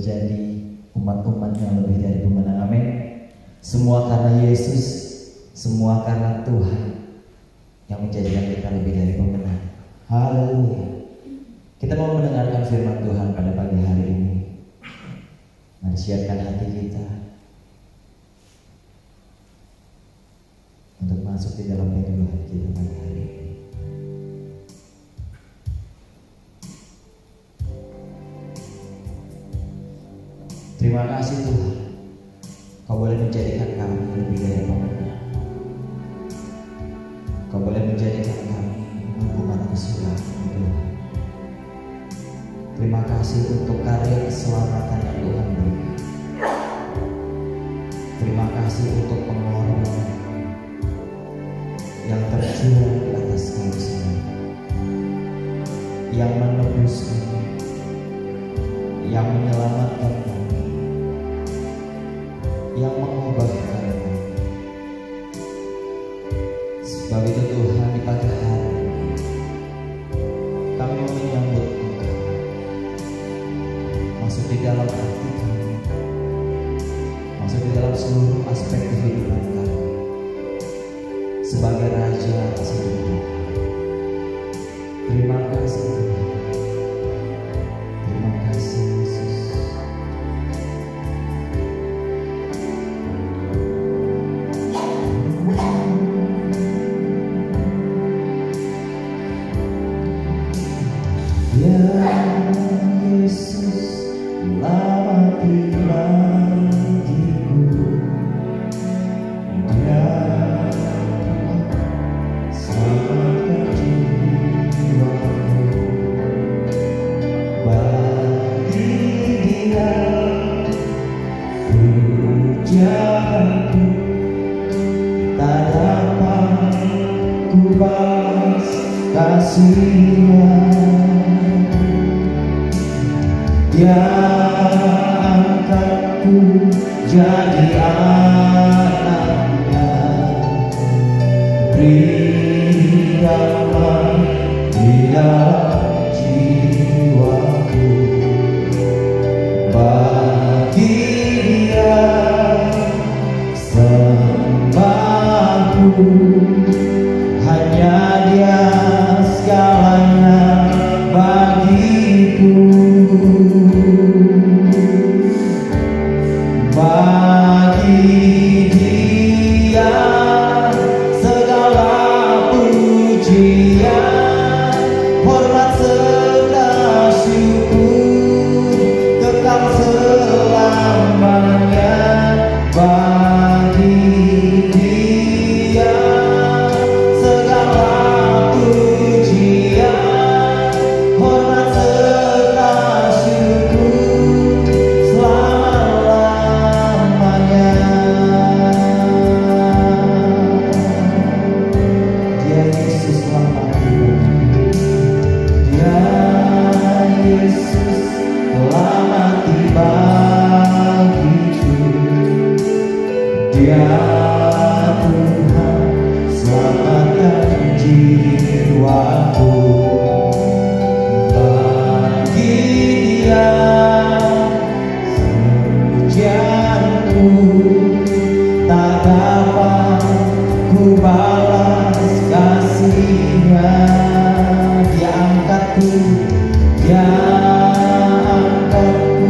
menjadi umat-umat yang lebih dari pemenang. Amin. Semua karena Yesus, semua karena Tuhan yang menjadikan kita lebih dari pemenang. Haleluya. Kita mau mendengarkan firman Tuhan pada pagi hari ini. Mari siapkan hati kita untuk masuk di dalam penyembahan kita pagi hari ini. Terima kasih Tuhan, Kau boleh menjadikan kami lebih dari pemenang. Kau boleh menjadikan kami umat kesukaan Tuhan. Terima kasih untuk karya keselamatan yang Tuhan berikan. Terima kasih untuk pengorbanan yang tercurah di atas kayu salib, yang menebus kami, yang menyelamatkan kami, yang mengubahkan kami. Sebab itu Tuhan, di pagi hari ini kami mau menyambut Engkau masuk di dalam hati kami, masuk di dalam seluruh aspek kehidupan kami sebagai Raja atas hidup kami. Terima kasih Tuhan. Terima kasih Yesus. Dia angkatku jadi anaknya, beri damai di dalam jiwaku. Bagi Dia sembahku, hanya Dia segalanya bagiku. Bagi Dia segala pujian, hormat serta syukur kekal selamanya. Bagi Dia segala pujian, hormat serta syukur selama-lamanya. Dia Yesus selamat bagi, Dia Yesus selamat bagiku. Dia Tuhan selamatkan jiwaku. Bagi Dia pujianku tak dapat ku balas kasih-Nya. Dia angkatku, Dia angkatku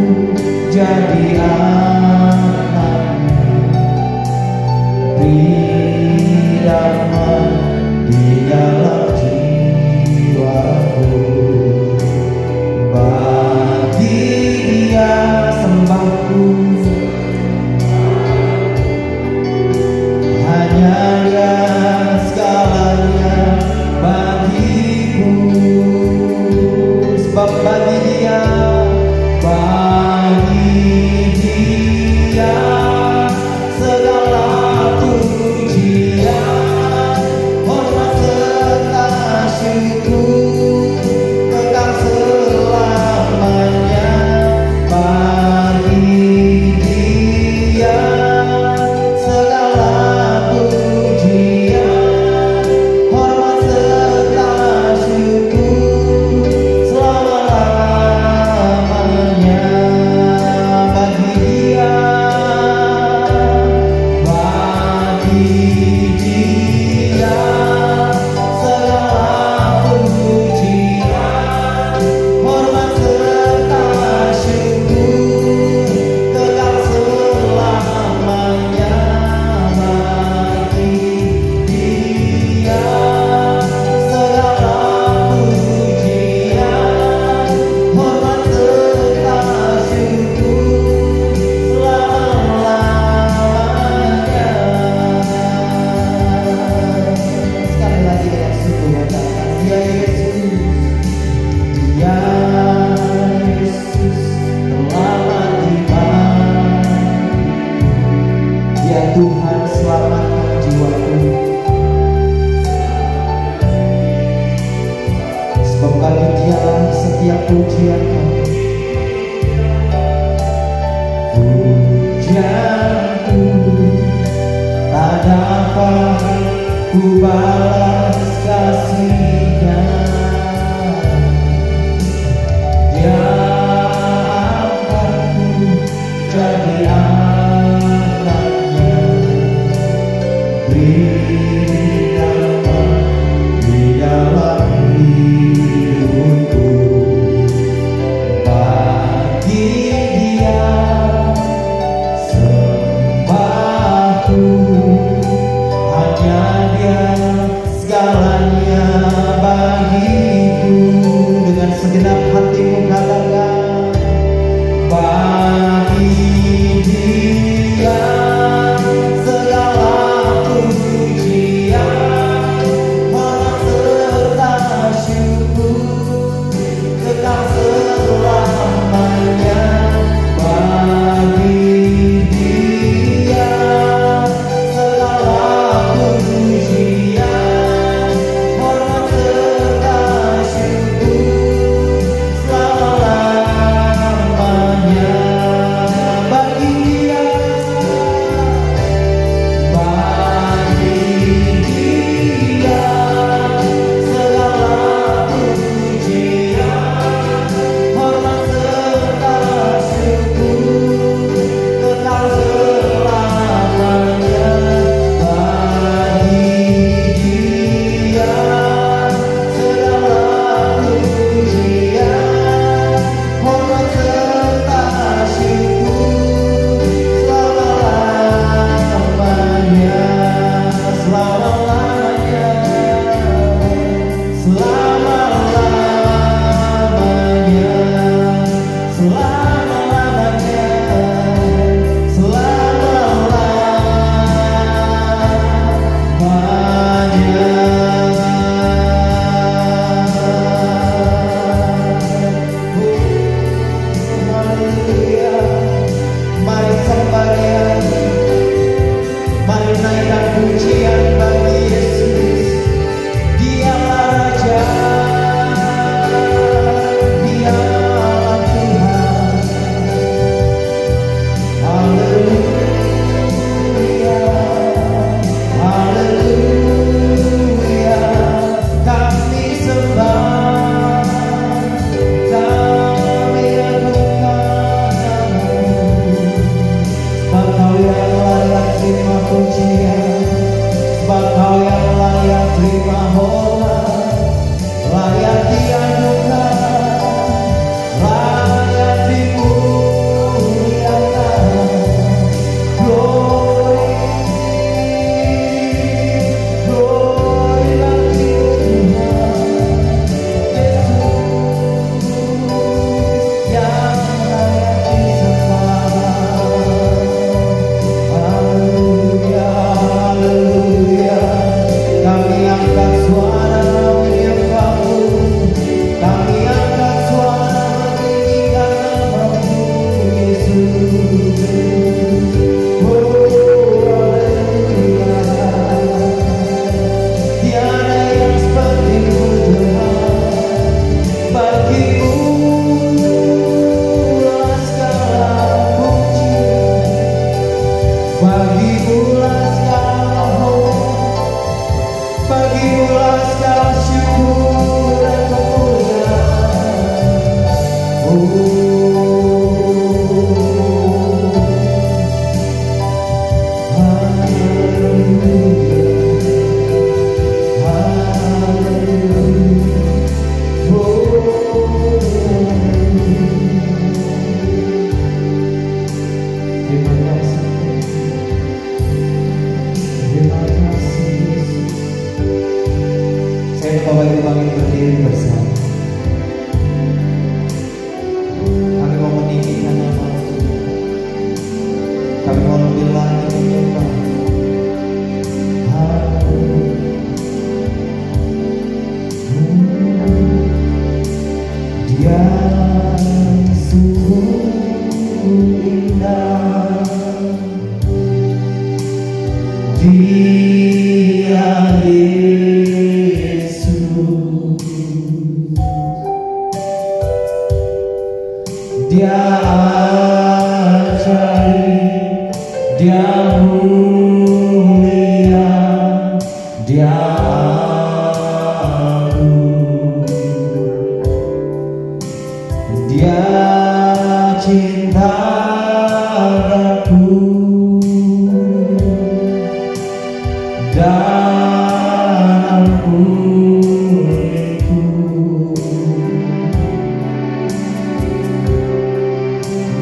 jadi anaknya, ku balas kasihnya. Dia angkatku jadi anaknya, beri nama di dalam hidupku. Bagi Dia sembahku, hanya Dia segalanya bagiku. Dengan segenap hatimu katakan, bagi Dia segala pujian, hormat serta syukur kekal selamanya. Bagi Dia segala pujian, hormat serta syukur selama-lamanya. Bagi Dia, bagi Dia segala pujian, hormat serta syukur kekal selamanya. Bagi Dia segala pujian, hormat serta syukur selama-lamanya. Selama-lamanya, selama-lamanya, selama-lamanya, Haleluya. Mari sembah Dia, mari naikkan pujian bagi Yesus. Dialah Raja, Dialah Tuhan. Haleluya, haleluya. Kami sembah, kami agungkan Namamu. Sebab Kau yang layak terima pujian, sebab Kau yang layak terima hormat, layak diadukan, layak dimuliakan. Glory, glory bagi Tuhan Yesus yang layak disembah. Haleluya, haleluya. Kami angkat suara menyembah-Mu, kami angkat suara meninggikan Nama-Mu Yesus. Oh, haleluya. Tiada yang seperti-Mu Tuhan, bagi-Mu lah segala puji, bagi-Mu lah segala hormat, bagi-Mu lah segala syukur dan kemuliaan. Terima kasih, terima kasih Yesus. Saya mau Bapak Ibu kami berdiri bersama. Kami mau meninggikan nama-Mu, kami mau lebih lagi menyembah. Dia sungguh indah, Dia Yesus, Dia ajaib, Dia mulia. cinta aku dan ampuniku,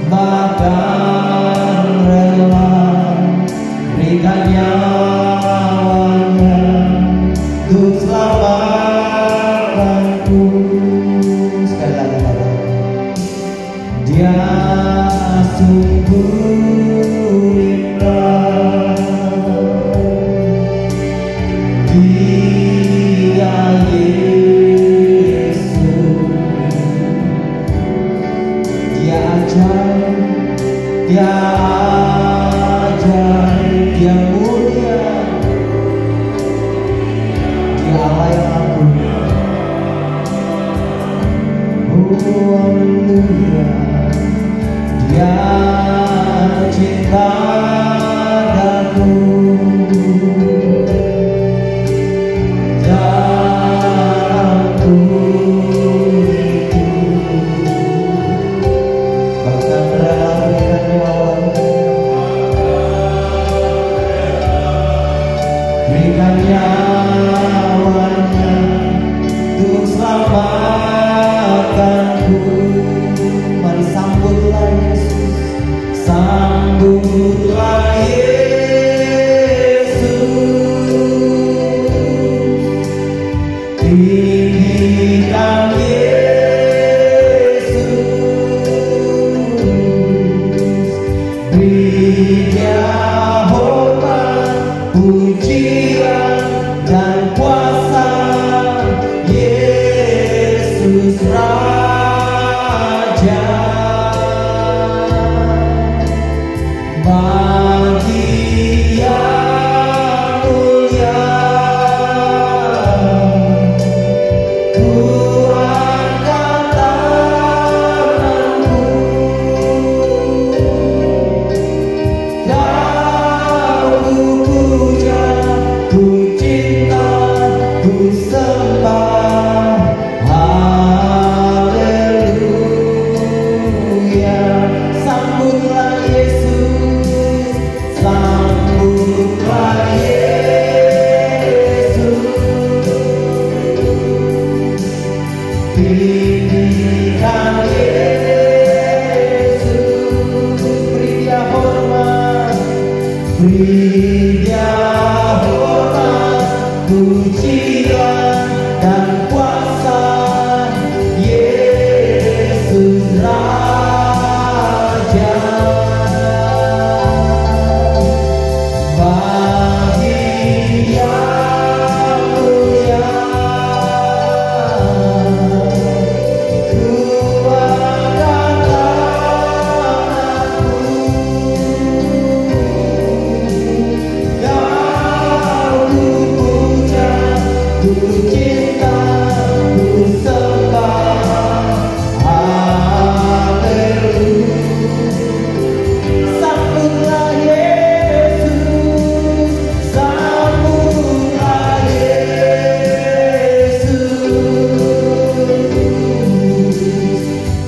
bahkan rela berikan nyawanya untuk selamatkanku. Sekali lagi kata, dia sungguh indah, dia Yesus, dia ajaib, dia ajaib, dia mulia, dia Allah yang agung. Oh haleluya, dia cinta aku dan ampuniku, bahkan rela berikan nyawanya, berikan nyawanya untuk selamatkanku. Mari sambutlah Yesus, sambutlah Yesus, tinggikan Yesus, beri Dia hormat, pujian dan kuasa. Yesus Raja, bagi yang mulia, ku angkat tanganku, kau ku puja, ku cinta, ku sembah. Haleluya, sambutlah Yesus, sambutlah Yesus, tinggikan Yesus, beri Dia hormat, beri Dia hormat, pujian dan kuasa. Yesus Raja, bagi yang mulia, ku angkat tanganku, kau ku puja, ku cinta, ku sembah. Haleluya, sambutlah Yesus, sambutlah Yesus,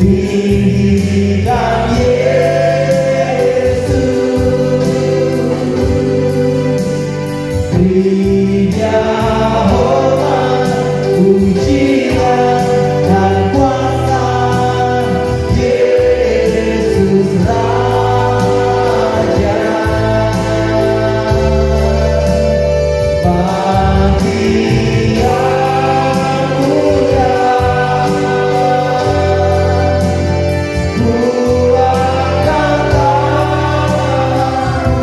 tinggikan Yesus, beri Dia hormat, pujian dan kuasa. Yesus Raja, bagi yang mulia, ku angkat tanganku,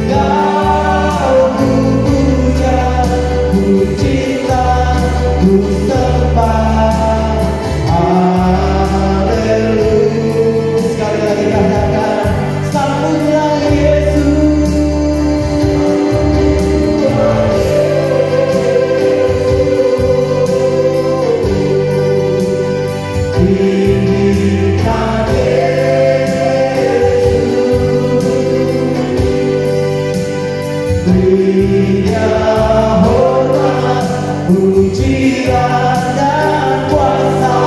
kau ku puja, ku cinta, ku sembah. Haleluya, sekali lagi katakan, sambutlah Yesus, tinggikan Yesus, beri Dia hormat, pujian dan kuasa.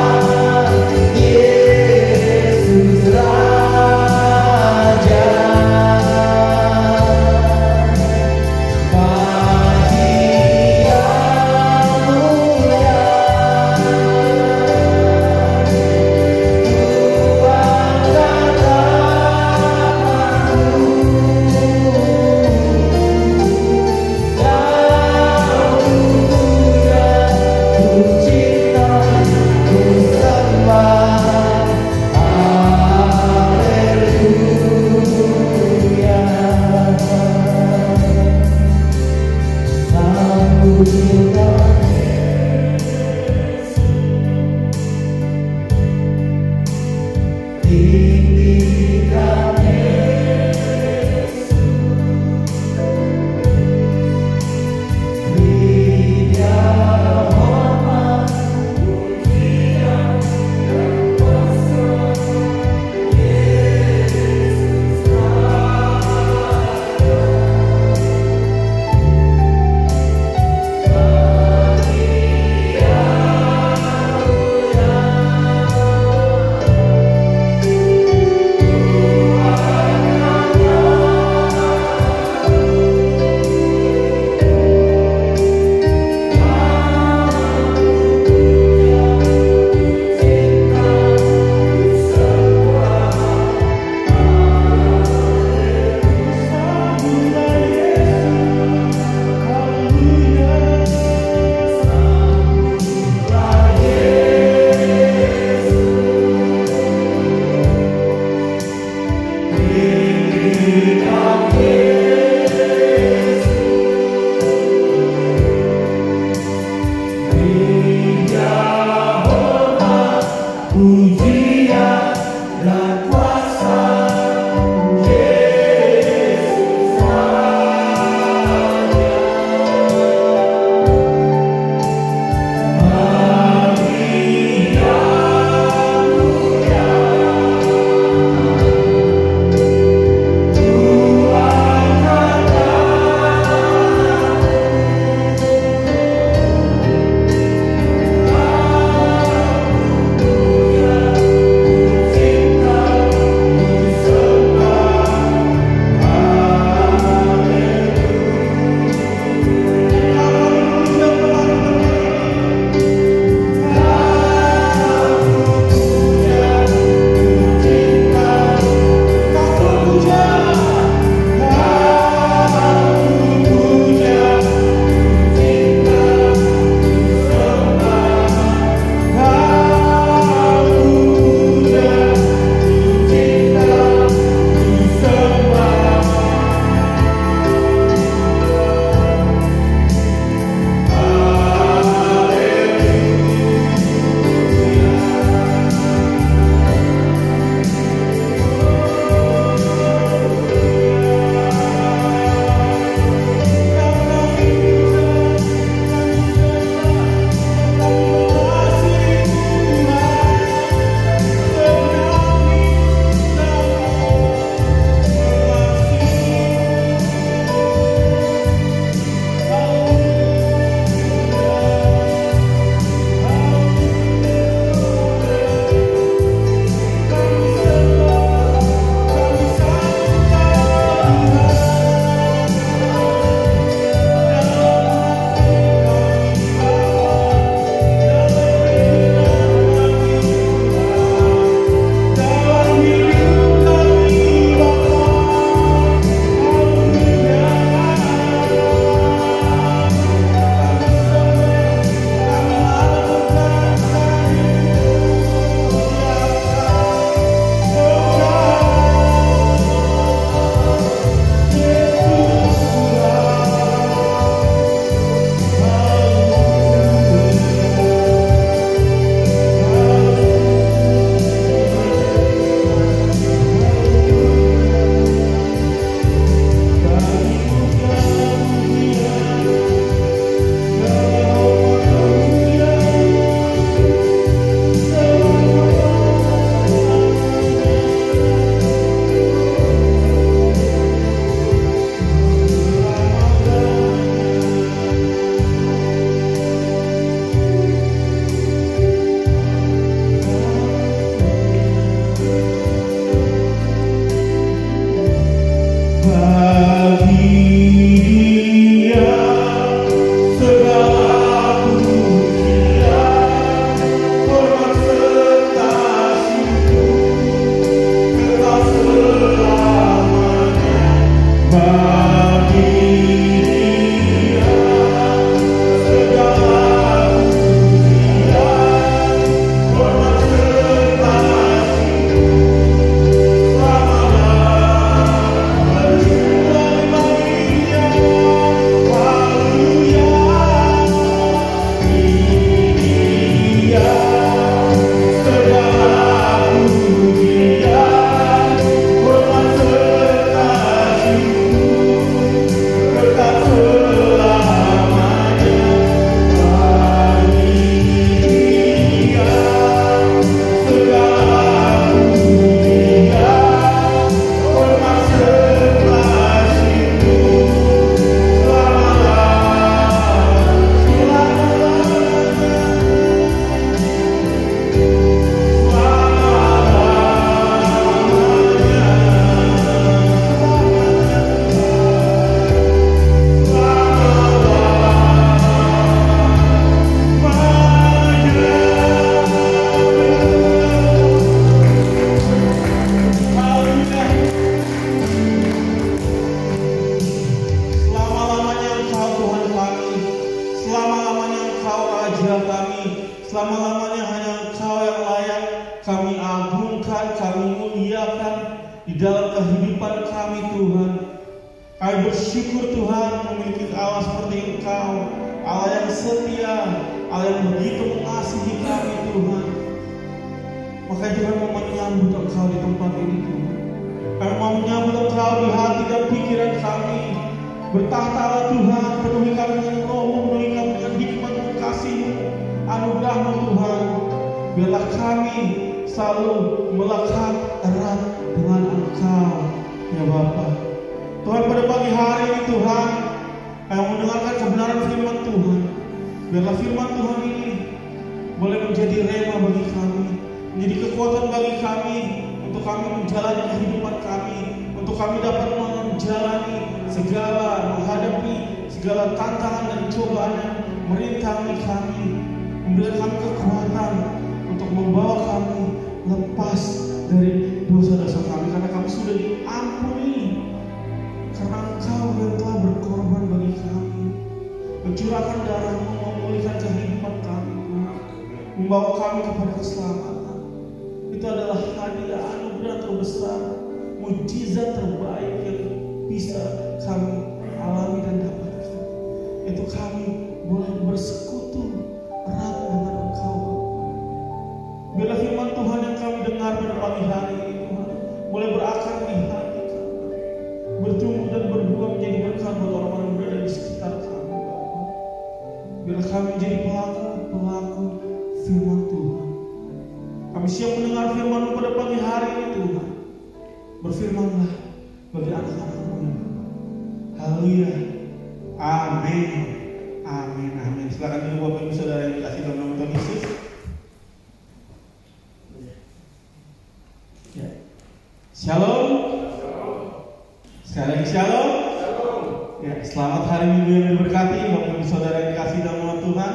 kami agungkan, kami muliakan di dalam kehidupan kami Tuhan. Kami bersyukur Tuhan memiliki Allah seperti Engkau, Allah yang setia, Allah yang begitu mengasihi kami Tuhan. Makanya Tuhan mau menyambut Engkau di tempat ini Tuhan. Kami mau menyambut Engkau di hati dan pikiran kami. Bertahtalah Tuhan, penuhi kami dengan roh-Mu, penuhi kami dengan hikmat-Mu, kasih-Mu, anugerah-Mu Tuhan. Biarlah kami selalu melekat erat dengan Engkau ya Bapa. Tuhan, pada pagi hari ini Tuhan, kami mendengarkan kebenaran firman Tuhan. Biarlah firman Tuhan ini boleh menjadi rema bagi kami, menjadi kekuatan bagi kami, untuk kami menjalani kehidupan kami, untuk kami dapat menjalani menghadapi segala tantangan dan cobaan yang merintangi kami, memberikan kami kekuatan untuk membawa kami lepas dari dosa-dosa kami, karena kami sudah diampuni, karena Engkau yang telah berkorban bagi kami, mencurahkan darah-Mu, memulihkan kehidupan kami, membawa kami kepada keselamatan. Itu adalah hadiah anugerah terbesar, mujizat terbaik yang bisa kami alami dan dapatkan. Itu kami boleh bersekutu erat dengan Engkau. Biarlah firman Tuhan yang kami dengar pada pagi hari ini Tuhan boleh berakar di hati kami, bertumbuh dan berbuah menjadi berkat buat orang-orang yang berada di sekitar kami Bapa. Biarlah kami menjadi pelaku firman Tuhan. Kami siap mendengar firman-Mu pada pagi hari ini Tuhan. Berfirmanlah bagi anak-anak-Mu ya Bapa. Haleluya. Amin. Amin. Amin. Silakan dulu Bapak Ibu Saudara yang dikasihi dalam nama Tuhan Yesus. Ya. Shalom. Sekali lagi shalom. Ya, selamat hari Minggu yang diberkati Bapak Ibu Saudara yang dikasihi dalam nama Tuhan.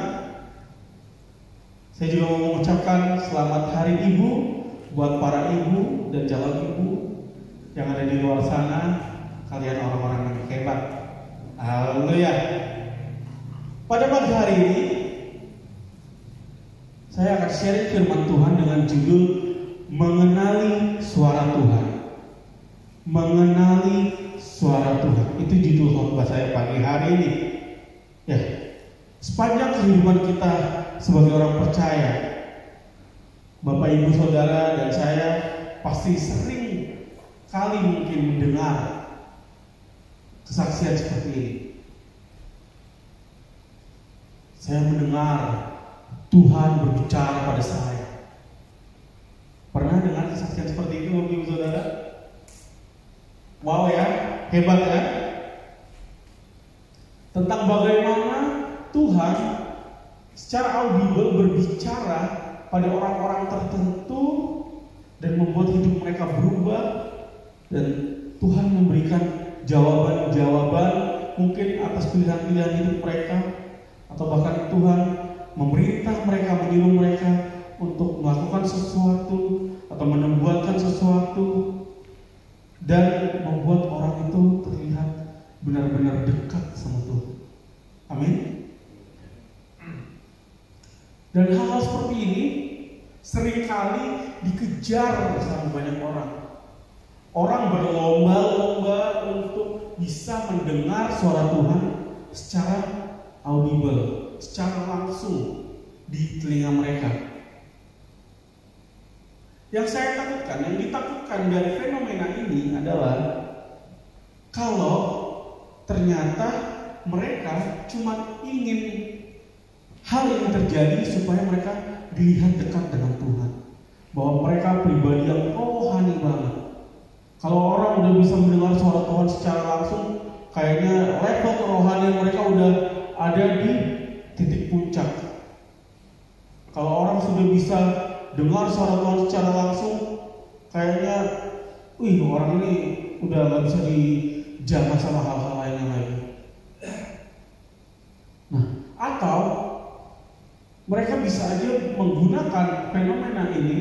Saya juga mau mengucapkan selamat Hari Ibu buat para ibu dan calon ibu yang ada di luar sana. Kalian orang-orang yang hebat. Haleluya. Pada pagi hari ini saya akan sharing firman Tuhan dengan judul Mengenali Suara Tuhan. Mengenali Suara Tuhan. Itu judul khotbah saya pagi hari ini. Ya, sepanjang kehidupan kita sebagai orang percaya, Bapak Ibu Saudara dan saya pasti sering kali mungkin mendengar kesaksian seperti ini. Saya mendengar Tuhan berbicara pada saya. Pernah dengar kesaksian seperti itu Bapak Ibu Saudara? Wow ya, hebat ya. Tentang bagaimana Tuhan secara audible berbicara pada orang-orang tertentu dan membuat hidup mereka berubah, dan Tuhan memberikan jawaban-jawaban mungkin atas pilihan-pilihan hidup mereka, atau bahkan Tuhan memerintah mereka, menyuruh mereka untuk melakukan sesuatu atau menubuatkan sesuatu, dan membuat orang itu terlihat benar-benar dekat sama Tuhan. Amin. Dan hal-hal seperti ini seringkali dikejar sama banyak orang. Orang berlomba-lomba untuk bisa mendengar suara Tuhan secara audible, secara langsung di telinga mereka. Yang saya takutkan, yang ditakutkan dari fenomena ini adalah kalau ternyata mereka cuma ingin hal yang terjadi supaya mereka dilihat dekat dengan Tuhan, bahwa mereka pribadi yang rohani banget. Kalau orang udah bisa mendengar suara Tuhan secara langsung, kayaknya level kerohanian mereka udah ada di titik puncak. Kalau orang sudah bisa dengar suara Tuhan secara langsung, kayaknya, orang ini udah gak bisa dijaga sama hal-hal lainnya lagi. Nah, atau mereka bisa aja menggunakan fenomena ini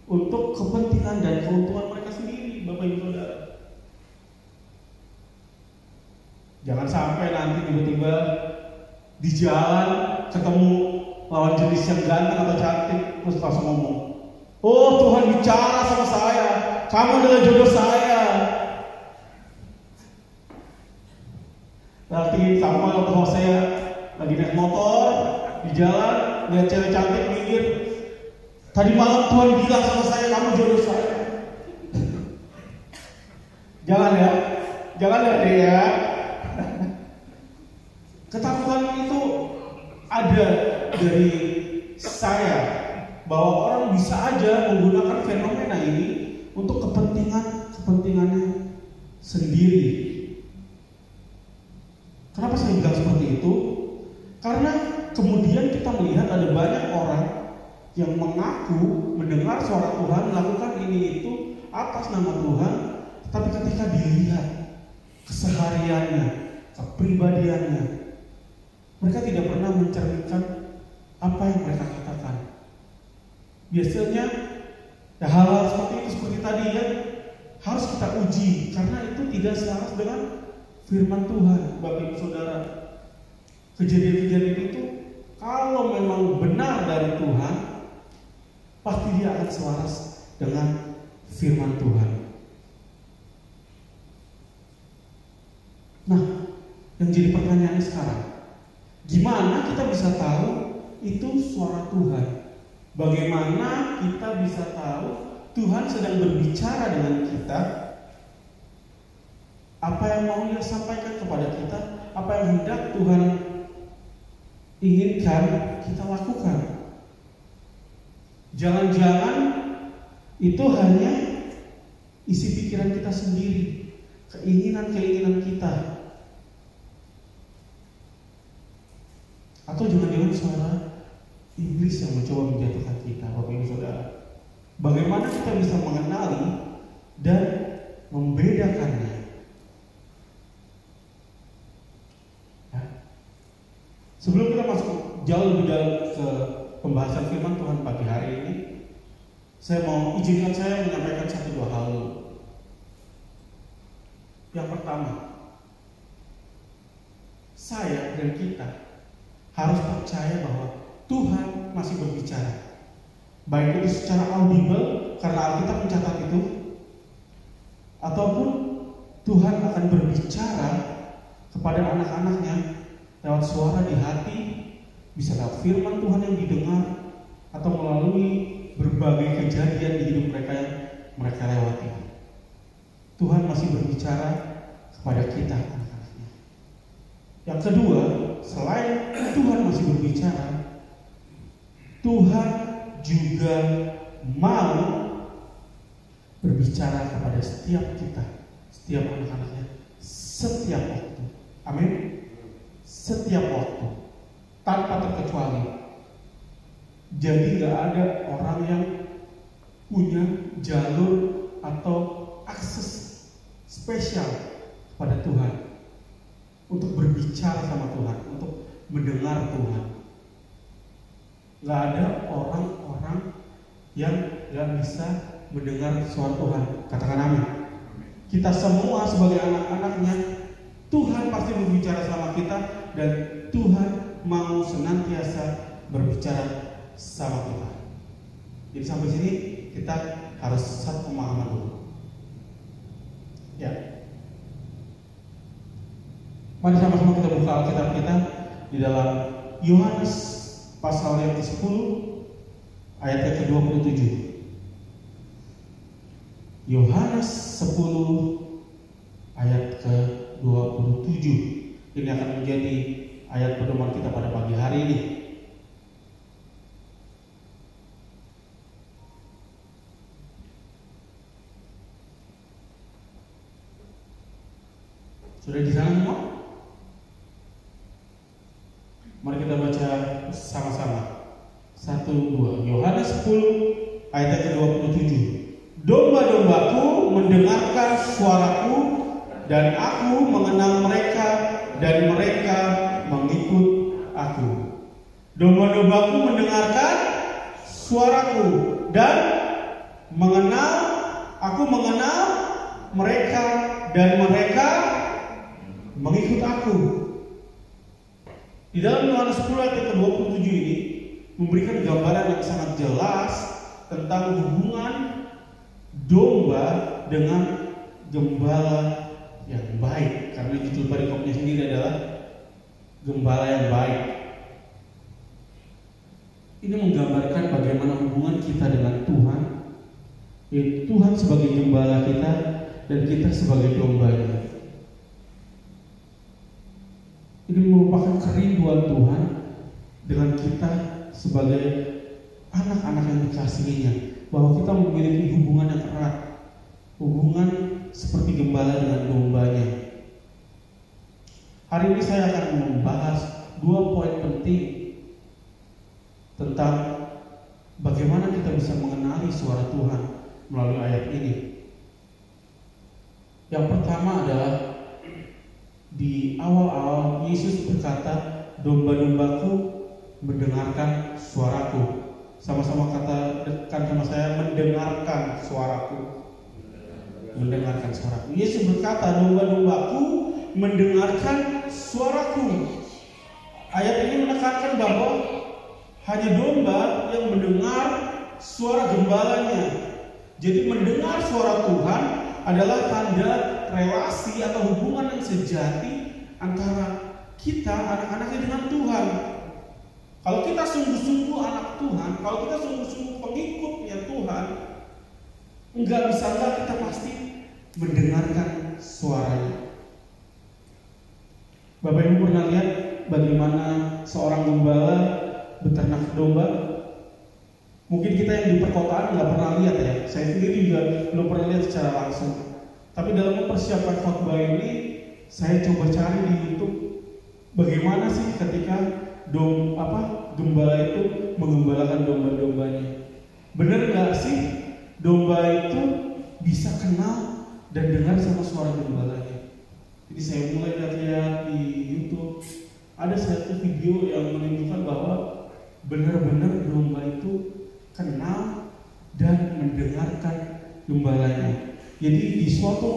untuk kepentingan dan keuntungan mereka sendiri, Bapak Ibu Saudara. Jangan sampai nanti tiba-tiba di jalan ketemu lawan jenis yang ganteng atau cantik, terus langsung ngomong, Oh, Tuhan bicara sama saya, kamu adalah jodoh saya. Berarti Samuel atau Hosea lagi naik motor di jalan, lihat cewek cantik minggir. Tadi malam Tuhan bilang sama saya, kamu jodoh saya. Jangan ya deh ya. Ketakutan itu ada dari saya, bahwa orang bisa aja menggunakan fenomena ini untuk kepentingannya sendiri. Kenapa saya bilang seperti itu? Karena kemudian kita melihat ada banyak orang yang mengaku mendengar suara Tuhan, melakukan ini itu atas nama Tuhan, tapi ketika dilihat kesehariannya, kepribadiannya, mereka tidak pernah mencerminkan apa yang mereka katakan. Biasanya hal-hal seperti itu, seperti tadi ya, harus kita uji karena itu tidak selaras dengan firman Tuhan. Bapak Ibu Saudara, kejadian-kejadian itu kalau memang benar dari Tuhan, pasti dia akan selaras dengan firman Tuhan. Nah, yang jadi pertanyaannya sekarang, gimana kita bisa tahu itu suara Tuhan? Bagaimana kita bisa tahu Tuhan sedang berbicara dengan kita? Apa yang mau Dia sampaikan kepada kita? Apa yang hendak Tuhan inginkan kita lakukan? Jangan-jangan itu hanya isi pikiran kita sendiri, keinginan-keinginan kita. Atau jangan-jangan suara iblis yang mencoba menjatuhkan kita, Bapak Ibu Saudara. Bagaimana kita bisa mengenali dan membedakannya? Ya. Sebelum kita masuk jauh lebih dalam ke pembahasan firman Tuhan pagi hari ini, saya mau izinkan saya menyampaikan 1-2 hal dulu. Yang pertama, saya dan kita harus percaya bahwa Tuhan masih berbicara, baik itu secara audible karena Alkitab mencatat itu, ataupun Tuhan akan berbicara kepada anak-anaknya lewat suara di hati, bisa lewat firman Tuhan yang didengar, atau melalui berbagai kejadian di hidup mereka yang mereka lewati. Tuhan masih berbicara kepada kita, anak-anaknya. Yang kedua, selain Tuhan masih berbicara, Tuhan juga mau berbicara kepada setiap kita, setiap anak-anaknya, setiap waktu. Amin. Setiap waktu, tanpa terkecuali. Jadi gak ada orang yang punya jalur atau akses spesial kepada Tuhan untuk berbicara sama Tuhan, untuk mendengar Tuhan. Gak ada orang-orang yang gak bisa mendengar suara Tuhan. Katakan amin. Kita semua sebagai anak-anaknya, Tuhan pasti berbicara sama kita, dan Tuhan mau senantiasa berbicara sama kita. Jadi sampai sini kita harus satu pemahaman dulu. Ya. Mari sama-sama kita buka Alkitab kita di dalam Yohanes pasal yang ke-10 ayat yang ke-27. Yohanes 10 ayat ke-27. Ini akan menjadi ayat pedoman kita pada pagi hari ini. Sudah di sana semua? Mari kita baca sama-sama. 1, 2. Yohanes 10 ayat ke-27. Domba-dombaku mendengarkan suaraku, dan aku mengenal mereka, dan mereka mengikut aku. Domba-dombaku mendengarkan suaraku, dan aku mengenal mereka, dan mereka mengikut aku. Di dalam Yohanes 10 ayat ke-27 ini memberikan gambaran yang sangat jelas tentang hubungan domba dengan gembala yang baik, karena judul perikopnya sendiri adalah gembala yang baik. Ini menggambarkan bagaimana hubungan kita dengan Tuhan, yaitu Tuhan sebagai gembala kita dan kita sebagai dombanya. Ini merupakan kerinduan Tuhan dengan kita sebagai anak-anak yang dikasihinya, bahwa kita memiliki hubungan yang erat, hubungan seperti gembala dengan dombanya. Hari ini saya akan membahas 2 poin penting tentang bagaimana kita bisa mengenali suara Tuhan melalui ayat ini. Yang pertama adalah di awal-awal Yesus berkata, domba-dombaku mendengarkan suaraku. Sama-sama katakan sama saya, mendengarkan suaraku. Mendengarkan suaraku. Yesus berkata, domba-dombaku mendengarkan suaraku. Ayat ini menekankan bahwa hanya domba yang mendengar suara gembalanya. Jadi mendengar suara Tuhan adalah tanda relasi atau hubungan yang sejati antara kita anak-anaknya dengan Tuhan. Kalau kita sungguh-sungguh anak Tuhan, kalau kita sungguh-sungguh pengikutnya Tuhan, enggak bisa kita pasti mendengarkan suaranya. Bapak Ibu pernah lihat bagaimana seorang gembala beternak domba? Mungkin kita yang di perkotaan nggak pernah lihat ya. Saya sendiri juga belum pernah lihat secara langsung. Tapi dalam mempersiapkan khotbah ini, saya coba cari di YouTube bagaimana sih ketika gembala itu menggembalakan domba-dombanya. Benar nggak sih domba itu bisa kenal dan dengar sama suara gembalanya? Jadi saya mulai lihat di YouTube, ada satu video yang menunjukkan bahwa benar-benar domba itu kenal dan mendengarkan gembalanya. Jadi di suatu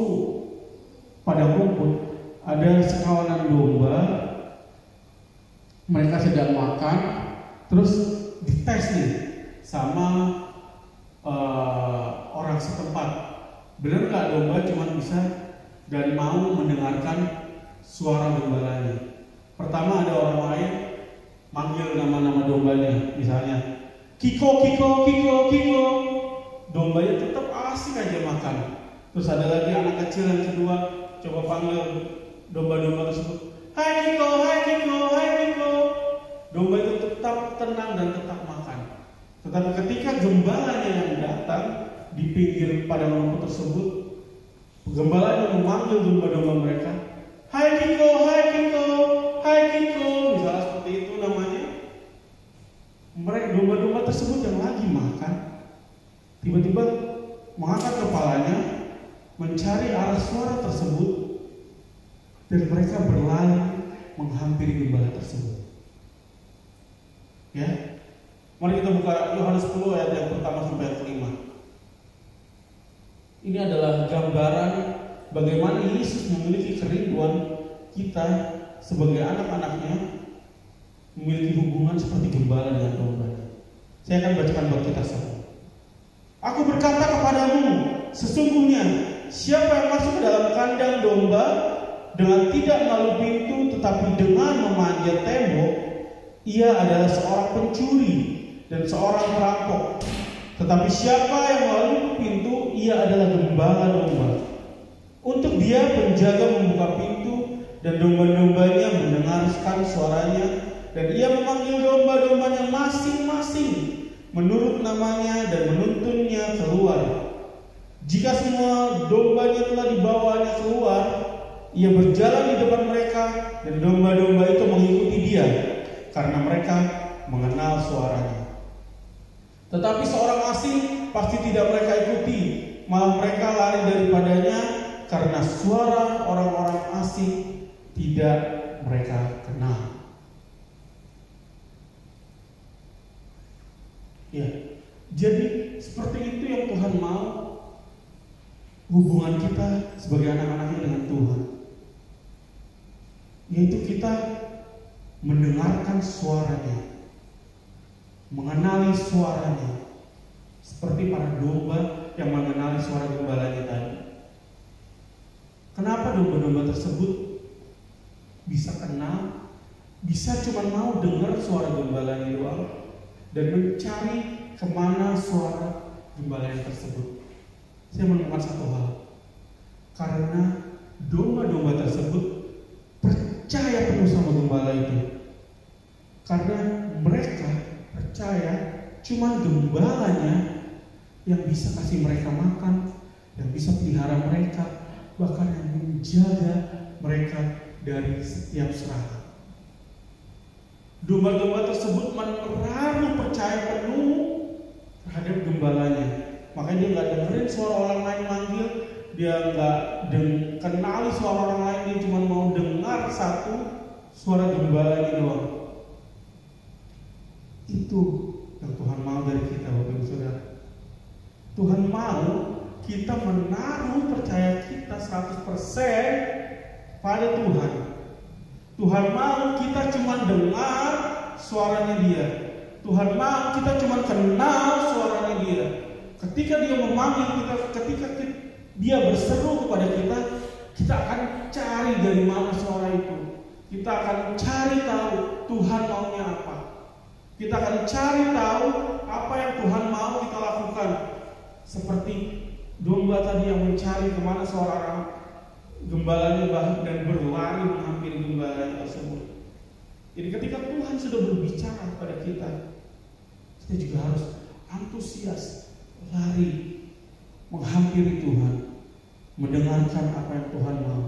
padang rumput ada sekawanan domba, mereka sedang makan, terus dites nih sama orang setempat. Benar nggak domba cuma bisa dan mau mendengarkan suara gembalanya? Pertama ada orang lain manggil nama-nama dombanya, misalnya Kiko, Kiko, Kiko, Kiko. Dombanya tetap asik aja makan. Terus ada lagi anak kecil yang kedua, coba panggil domba-domba tersebut, Hai Kiko, Hai Kiko, Hai Kiko. Domba itu tetap tenang dan tetap makan. Tetapi ketika gembalanya yang datang di pinggir padang rumput tersebut, gembalanya memanggil domba-domba mereka, Hai Kiko, Hai Kiko, Hai Kiko, misalnya seperti itu namanya. Mereka domba-domba tersebut yang lagi makan tiba-tiba mengangkat kepalanya mencari arah suara tersebut dan mereka berlari menghampiri gembala tersebut. Ya, mari kita buka Yohanes 10 ayat yang pertama sampai yang kelima. Ini adalah gambaran bagaimana Yesus memiliki kerinduan kita sebagai anak-anaknya memiliki hubungan seperti gembala dengan domba. Saya akan bacakan buat kita semua. Aku berkata kepadamu, sesungguhnya siapa yang masuk ke dalam kandang domba dengan tidak melalui pintu tetapi dengan memanjat tembok, ia adalah seorang pencuri dan seorang perampok. Tetapi siapa yang melalui pintu, ia adalah gembala domba. Untuk dia penjaga membuka pintu dan domba-dombanya mendengarkan suaranya, dan ia memanggil domba-dombanya masing-masing menurut namanya dan menuntunnya keluar. Jika semua dombanya telah dibawanya keluar, ia berjalan di depan mereka dan domba-domba itu mengikuti dia karena mereka mengenal suaranya. Tetapi seorang asing pasti tidak mereka ikuti, malah mereka lari daripadanya karena suara orang-orang asing tidak mereka kenal. Ya, jadi seperti itu yang Tuhan mau hubungan kita sebagai anak-anaknya dengan Tuhan, yaitu kita mendengarkan suaranya, mengenali suaranya, seperti para domba yang mengenali suara gembalanya tadi. Kenapa domba-domba tersebut bisa kenal, bisa cuma mau dengar suara gembalanya doang dan mencari kemana suara gembalanya tersebut? Saya menemukan satu hal, karena domba-domba tersebut percaya penuh sama gembala itu. Karena mereka percaya cuma gembalanya yang bisa kasih mereka makan, yang bisa pelihara mereka, bahkan yang menjaga mereka dari setiap serangan. Domba-domba tersebut menaruh percaya penuh terhadap gembalanya. Makanya dia nggak dengerin suara orang lain manggil, dia nggak kenali suara orang lain, dia cuma mau dengar satu suara gembalanya doang. Itu yang Tuhan mau dari kita, Bapak Ibu Saudara. Tuhan mau kita menaruh percaya kita 100% pada Tuhan. Tuhan mau kita cuma dengar suaranya Dia. Tuhan mau kita cuma kenal suaranya Dia. Ketika Dia memanggil kita, ketika Dia berseru kepada kita, kita akan cari dari mana suara itu. Kita akan cari tahu Tuhan maunya apa. Kita akan cari tahu apa yang Tuhan mau kita lakukan. Seperti domba tadi yang mencari kemana suara gembalanya dan berlari menghampiri gembala tersebut. Jadi ketika Tuhan sudah berbicara kepada kita, kita juga harus antusias, lari menghampiri Tuhan, mendengarkan apa yang Tuhan mau.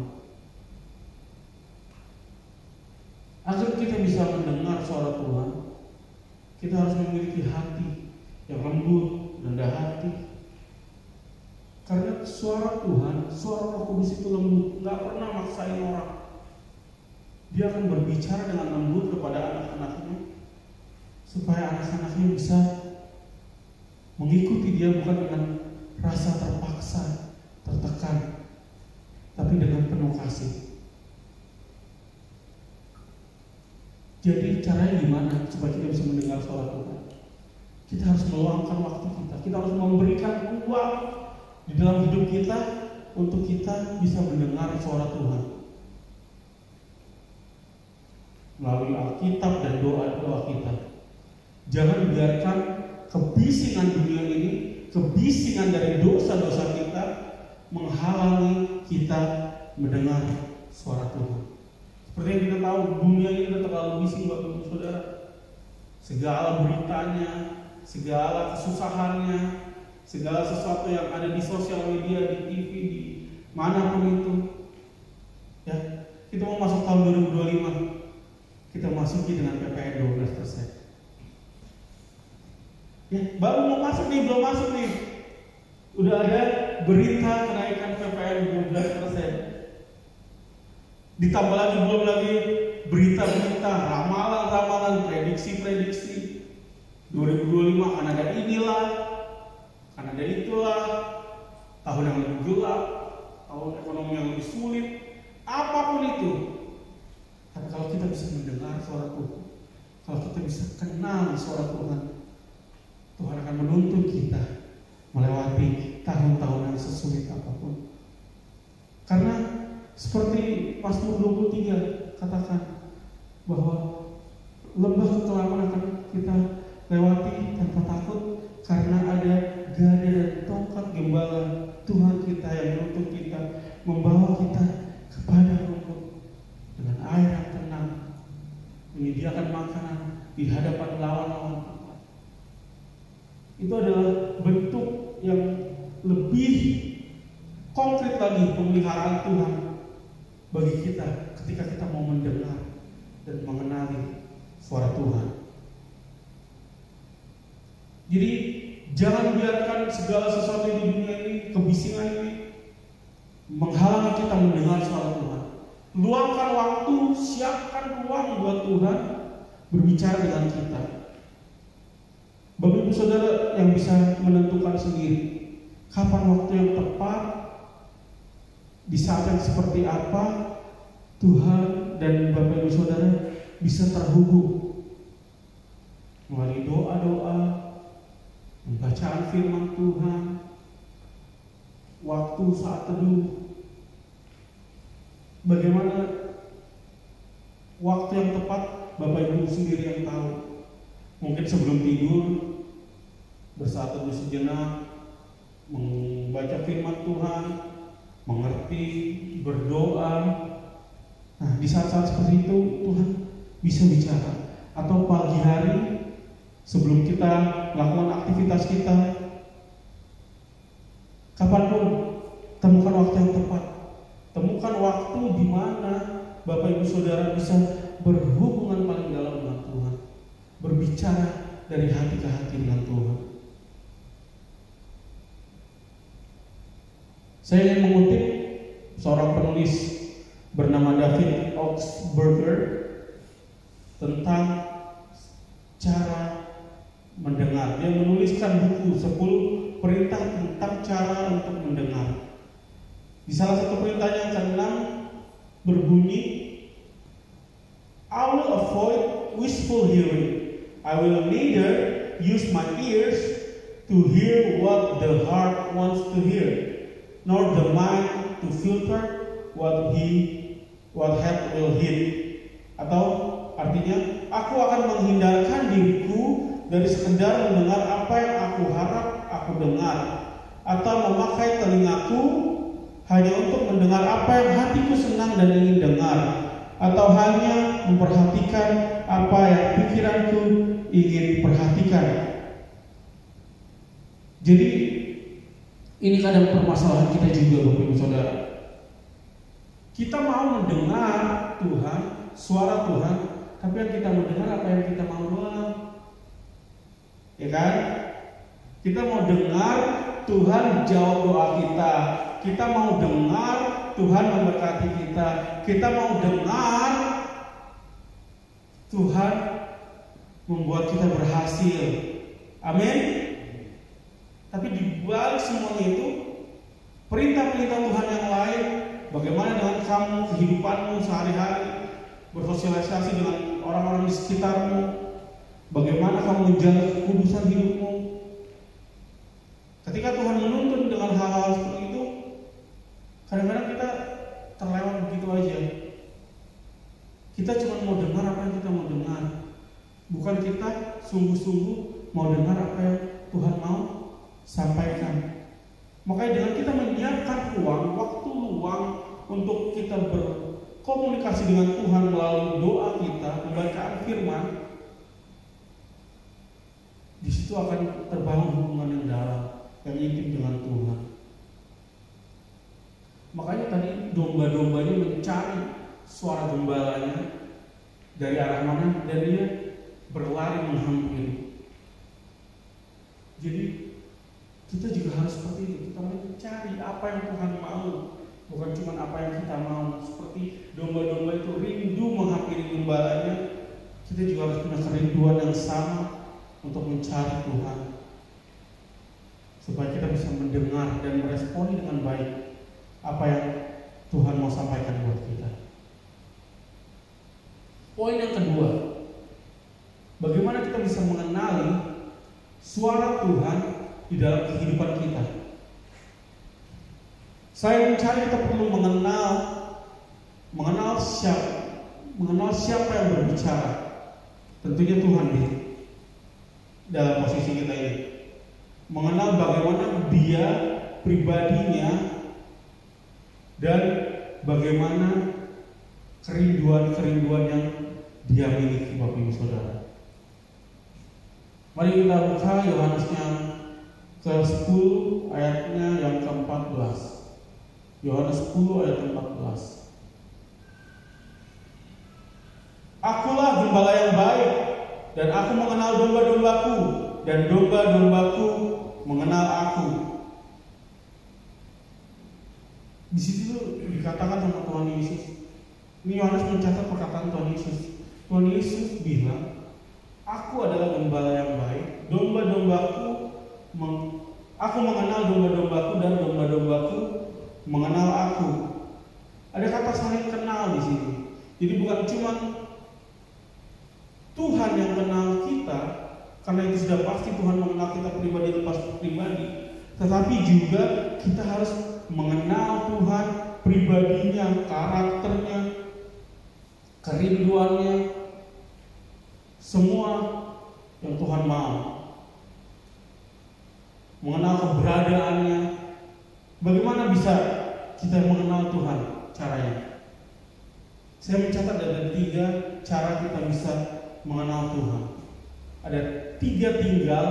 Agar kita bisa mendengar suara Tuhan, kita harus memiliki hati yang lembut, rendah hati. Karena suara Tuhan, suara Roh Kudus itu lembut, gak pernah maksain orang. Dia akan berbicara dengan lembut kepada anak-anaknya, supaya anak-anaknya bisa mengikuti Dia bukan dengan rasa terpaksa, tertekan, tapi dengan penuh kasih. Jadi caranya gimana supaya kita bisa mendengar suara Tuhan? Kita harus meluangkan waktu kita harus memberikan uang di dalam hidup kita untuk kita bisa mendengar suara Tuhan melalui Alkitab dan doa-doa kita. Jangan biarkan kebisingan dunia ini, kebisingan dari dosa-dosa kita menghalangi kita mendengar suara Tuhan. Seperti yang kita tahu, dunia ini sudah terlalu bising, Bapak Ibu Saudara. Segala beritanya, segala kesusahannya, segala sesuatu yang ada di sosial media, di TV, di manapun itu, ya, kita mau masuk tahun 2025, kita masuki dengan PPN 12%. Ya, baru mau masuk nih, belum masuk nih, udah ada berita kenaikan PPN 12%. Ditambah lagi belum lagi berita-berita, ramalan-ramalan, prediksi-prediksi 2025 akan ada inilah, akan ada itulah, tahun yang lebih gelap, tahun ekonomi yang lebih sulit, apapun itu. Tapi kalau kita bisa mendengar suara Tuhan, kalau kita bisa kenal suara Tuhan, Tuhan akan menuntun kita melewati tahun-tahun yang sesulit apapun. Karena seperti Mazmur 23 katakan bahwa lembah kekelaman akan kita lewati tanpa takut, karena ada gada dan tongkat gembala Tuhan kita yang menuntun kita, membawa kita kepada rumput dengan air yang tenang, menyediakan makanan di hadapan lawan-lawan kita. Itu adalah bentuk yang lebih konkret lagi pemeliharaan Tuhan bagi kita ketika kita mau mendengar dan mengenali suara Tuhan. Jadi jangan biarkan segala sesuatu di dunia ini, kebisingan ini, menghalangi kita mendengar suara Tuhan. Luangkan waktu, siapkan ruang buat Tuhan berbicara dengan kita. Bapak Ibu Saudara yang bisa menentukan sendiri kapan waktu yang tepat, di saat yang seperti apa Tuhan dan Bapak Ibu Saudara bisa terhubung melalui doa-doa, pembacaan firman Tuhan, waktu saat teduh. Bagaimana waktu yang tepat, Bapak Ibu sendiri yang tahu. Mungkin sebelum tidur bersaat teduh sejenak, membaca firman Tuhan, mengerti, berdoa. Nah, di saat-saat seperti itu Tuhan bisa bicara. Atau pagi hari sebelum kita melakukan aktivitas kita, kapanpun temukan waktu yang tepat. Temukan waktu di mana Bapak Ibu Saudara bisa berhubungan paling dalam dengan Tuhan, berbicara dari hati ke hati dengan Tuhan. Saya ingin mengutip seorang penulis bernama David Augsburger tentang cara mendengar. Dia menuliskan buku 10 perintah tentang cara untuk mendengar. Di salah satu perintahnya yang ke-6 berbunyi, I will avoid wishful hearing. I will neither use my ears to hear what the heart wants to hear, nor the mind to filter what head will hear. Atau artinya, aku akan menghindarkan diriku dari sekedar mendengar apa yang aku harap aku dengar, atau memakai telingaku hanya untuk mendengar apa yang hatiku senang dan ingin dengar, atau hanya memperhatikan apa yang pikiranku ingin perhatikan. Jadi ini kadang permasalahan kita juga, Bapak Ibu Saudara. Kita mau mendengar Tuhan, suara Tuhan, tapi yang kita mendengar apa yang kita mau doang. Ya kan? Kita mau dengar Tuhan jawab doa kita. Kita mau dengar Tuhan memberkati kita. Kita mau dengar Tuhan membuat kita berhasil. Amin. Tapi di balik semuanya itu, perintah-perintah Tuhan yang lain, bagaimana dengan kamu, kehidupanmu sehari-hari, bersosialisasi dengan orang-orang di sekitarmu, bagaimana kamu menjaga kekudusan hidupmu. Ketika Tuhan menuntun dengan hal-hal seperti itu, kadang-kadang kita terlewat begitu aja. Kita cuma mau dengar apa yang kita mau dengar, bukan kita sungguh-sungguh mau dengar apa yang Tuhan mau sampaikan. Makanya dengan kita menyiapkan ruang, waktu luang untuk kita berkomunikasi dengan Tuhan melalui doa kita, pembacaan firman, di situ akan terbangun hubungan yang dalam, yang intim dengan Tuhan. Makanya tadi domba-dombanya mencari suara gembalanya dari arah mana, dan dia berlari menghampiri. Jadi kita juga harus seperti itu. Kita mencari apa yang Tuhan mau, bukan cuma apa yang kita mau. Seperti domba-domba itu rindu menghampiri gembalanya, kita juga harus punya kerinduan yang sama untuk mencari Tuhan, supaya kita bisa mendengar dan meresponi dengan baik apa yang Tuhan mau sampaikan buat kita. Poin yang kedua, bagaimana kita bisa mengenali suara Tuhan di dalam kehidupan kita. Saya mencari kita perlu mengenal siapa yang berbicara. Tentunya Tuhan dalam posisi kita ini. Mengenal bagaimana dia pribadinya dan bagaimana kerinduan-kerinduan yang dia miliki, Bapak Ibu Saudara. Mari kita buka Yohanes yang ke-10 ayatnya yang ke-14. Yohanes 10 ayat 14. Akulah gembala yang baik, dan aku mengenal domba-dombaku, dan domba-dombaku mengenal aku. Di situ dikatakan sama Tuhan Yesus. Ini Yohanes mencatat perkataan Tuhan Yesus. Tuhan Yesus bilang, aku adalah gembala yang baik, domba-dombaku aku mengenal domba-dombaku, dan domba-dombaku mengenal aku. Ada kata saling kenal di sini. Jadi bukan cuma Tuhan yang kenal kita, Karena itu sudah pasti Tuhan mengenal kita pribadi lepas pribadi. Tetapi juga kita harus mengenal Tuhan, pribadinya, karakternya, kerinduannya, semua yang Tuhan mau. Mengenal keberadaannya. Bagaimana bisa kita mengenal Tuhan caranya? Saya mencatat ada 3 cara kita bisa mengenal Tuhan. Ada 3 tinggal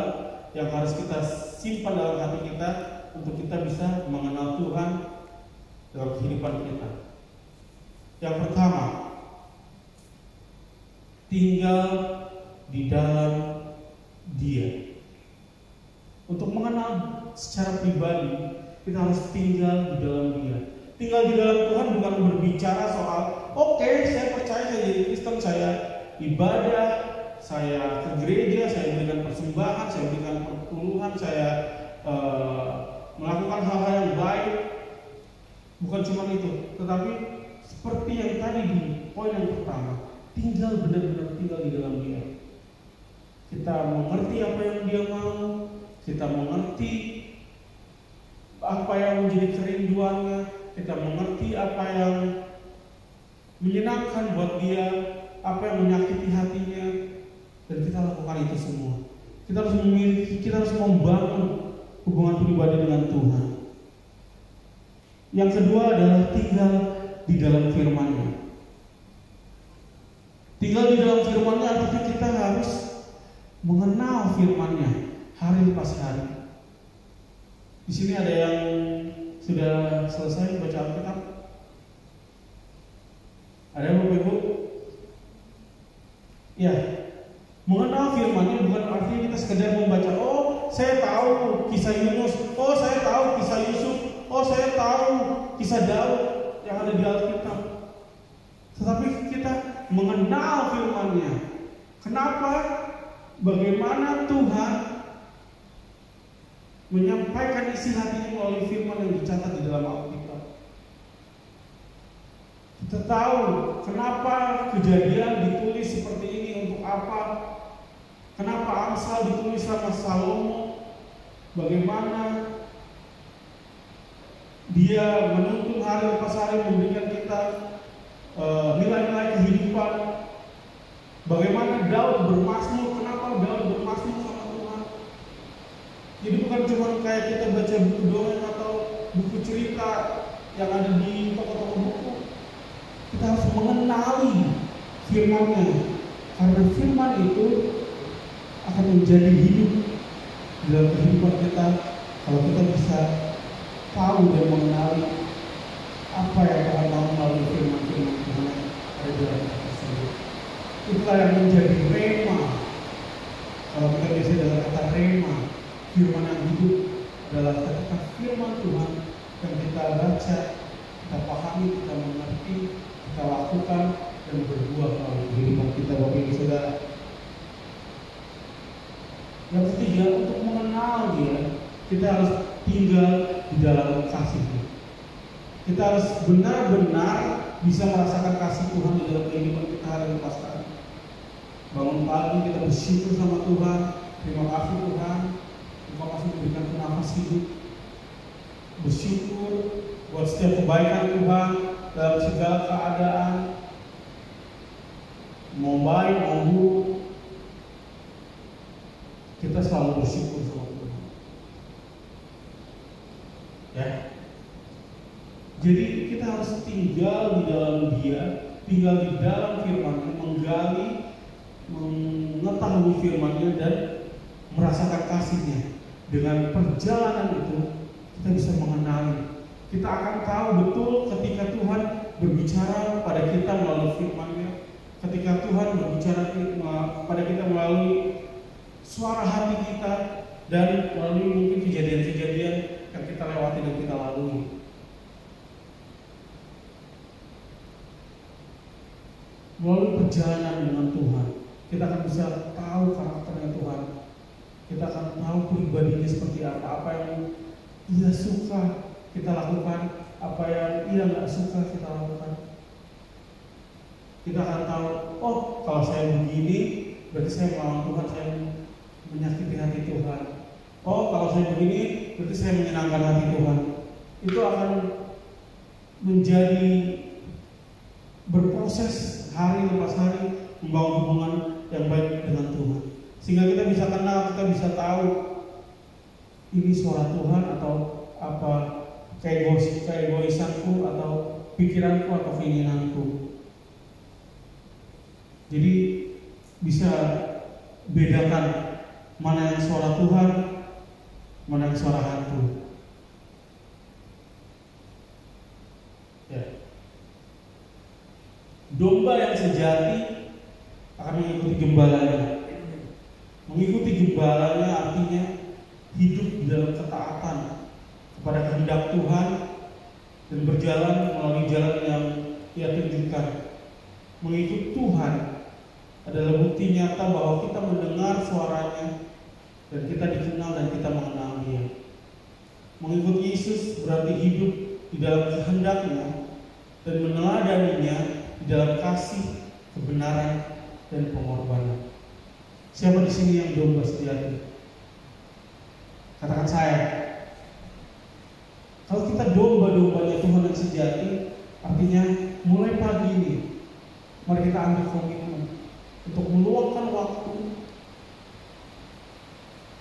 yang harus kita simpan dalam hati kita untuk kita bisa mengenal Tuhan dalam kehidupan kita. Yang pertama, tinggal di dalam Dia. Untuk mengenal secara pribadi, kita harus tinggal di dalam Dia. Tinggal di dalam Tuhan bukan berbicara soal, oke, saya percaya saya jadi Kristen, saya ibadah, saya ke gereja, saya berikan persembahan, saya berikan perpuluhan, saya melakukan hal-hal yang baik. Bukan cuma itu, tetapi seperti yang tadi di poin yang pertama, tinggal benar-benar tinggal di dalam Dia. Kita mengerti apa yang Dia mau, kita mengerti apa yang menjadi kerinduannya, kita mengerti apa yang menyenangkan buat Dia, apa yang menyakiti hatinya, dan kita lakukan itu semua. Kita harus membangun hubungan pribadi dengan Tuhan. Yang kedua adalah tinggal di dalam firman-Nya. Tinggal di dalam firman-Nya artinya kita harus mengenal firman-Nya hari lepas hari. Di sini ada yang sudah selesai baca Alkitab? Ada yang Bapak Ibu? Ya, mengenal firman-Nya bukan artinya kita sekedar membaca, oh saya tahu kisah Yunus, oh saya tahu kisah Yusuf, oh saya tahu kisah Daud yang ada di Alkitab. Tetapi kita mengenal firman-Nya. Kenapa? Bagaimana Tuhan menyampaikan isi hatinya melalui firman yang dicatat di dalam Alkitab. Kita tahu kenapa Kejadian ditulis seperti ini, untuk apa. Kenapa Amsal ditulis sama Salomo. Bagaimana dia menuntun hari lepas hari memberikan kita nilai-nilai kehidupan. Bagaimana Daud bermazmur, kenapa Daud bermazmur sama Tuhan. Jadi bukan cuma kayak kita baca buku dongeng atau buku cerita yang ada di toko-toko buku. Kita harus mengenali firman-Nya, karena firman itu akan menjadi hidup dalam kehidupan kita kalau kita bisa tahu dan mengenali apa yang Tuhan mau melalui firman-firman Tuhan ada dalam tersebut. Itulah yang menjadi rema. Kalau kita biasa dengan kata rema, firman yang hidup adalah ketika firman Tuhan yang kita baca, kita pahami, kita mengerti, kita lakukan dan berbuah melalui kehidupan kita, Bapak Ibu Saudara. Yang ketiga, untuk mengenal Dia, kita harus tinggal di dalam kasih-Nya. Kita harus benar-benar bisa merasakan kasih Tuhan di dalam kehidupan kita hari lepas hari. Bangun pagi kita bersyukur sama Tuhan, terima kasih Tuhan, terima kasih memberikan nafas hidup. Bersyukur buat setiap kebaikan Tuhan dalam segala keadaan, mau baik mau buruk, kita selalu bersyukur sama Tuhan. Ya. Jadi kita harus tinggal di dalam Dia, tinggal di dalam firman-Nya, menggali, mengetahui firman-Nya dan merasakan kasih-Nya. Dengan perjalanan itu kita bisa mengenali. Kita akan tahu betul ketika Tuhan berbicara pada kita melalui firman-Nya, ketika Tuhan berbicara pada kita melalui suara hati kita dan melalui mungkin kejadian-kejadian yang kita lewati dan kita lalui. Melalui perjalanan dengan Tuhan, kita akan bisa tahu karakternya Tuhan. Kita akan tahu pribadinya seperti apa yang Dia suka kita lakukan, apa yang Dia nggak suka kita lakukan. Kita akan tahu, oh kalau saya begini, berarti saya melawan Tuhan, saya menyakiti hati Tuhan. Oh, kalau saya begini, berarti saya menyenangkan hati Tuhan. Itu akan menjadi berproses hari lepas hari membangun hubungan yang baik dengan Tuhan. Sehingga kita bisa kenal, kita bisa tahu ini suara Tuhan atau apa keegoisanku atau pikiranku atau keinginanku. Jadi bisa bedakan mana yang suara Tuhan, mana yang suara hantu. Ya. Domba yang sejati akan mengikuti gembalanya. Mengikuti gembalanya artinya hidup di dalam ketaatan kepada kehendak Tuhan dan berjalan melalui jalan yang Dia tunjukkan. Mengikut Tuhan adalah bukti nyata bahwa kita mendengar suaranya dan kita dikenal dan kita mengenal Dia. Mengikut Yesus berarti hidup di dalam kehendaknya dan meneladaninya di dalam kasih, kebenaran, dan pengorbanan. Siapa di sini yang domba sejati? Katakan saya. Kalau kita domba-dombanya Tuhan yang sejati, artinya mulai pagi ini, mari kita ambil komitmen untuk meluangkan waktu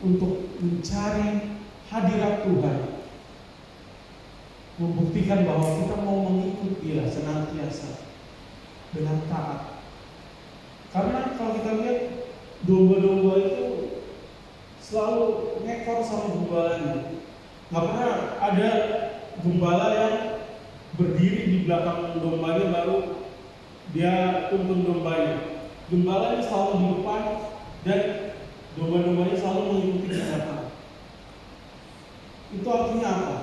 untuk mencari hadirat Tuhan, membuktikan bahwa kita mau mengikut Dia senantiasa dengan taat. Karena kalau kita lihat domba-domba itu selalu ngekor sama gembalanya. Nggak pernah ada gembala yang berdiri di belakang dombanya baru dia tuntun dombanya. Gembalanya selalu di depan dan domba-dombanya selalu mengikuti di belakang. Itu artinya apa?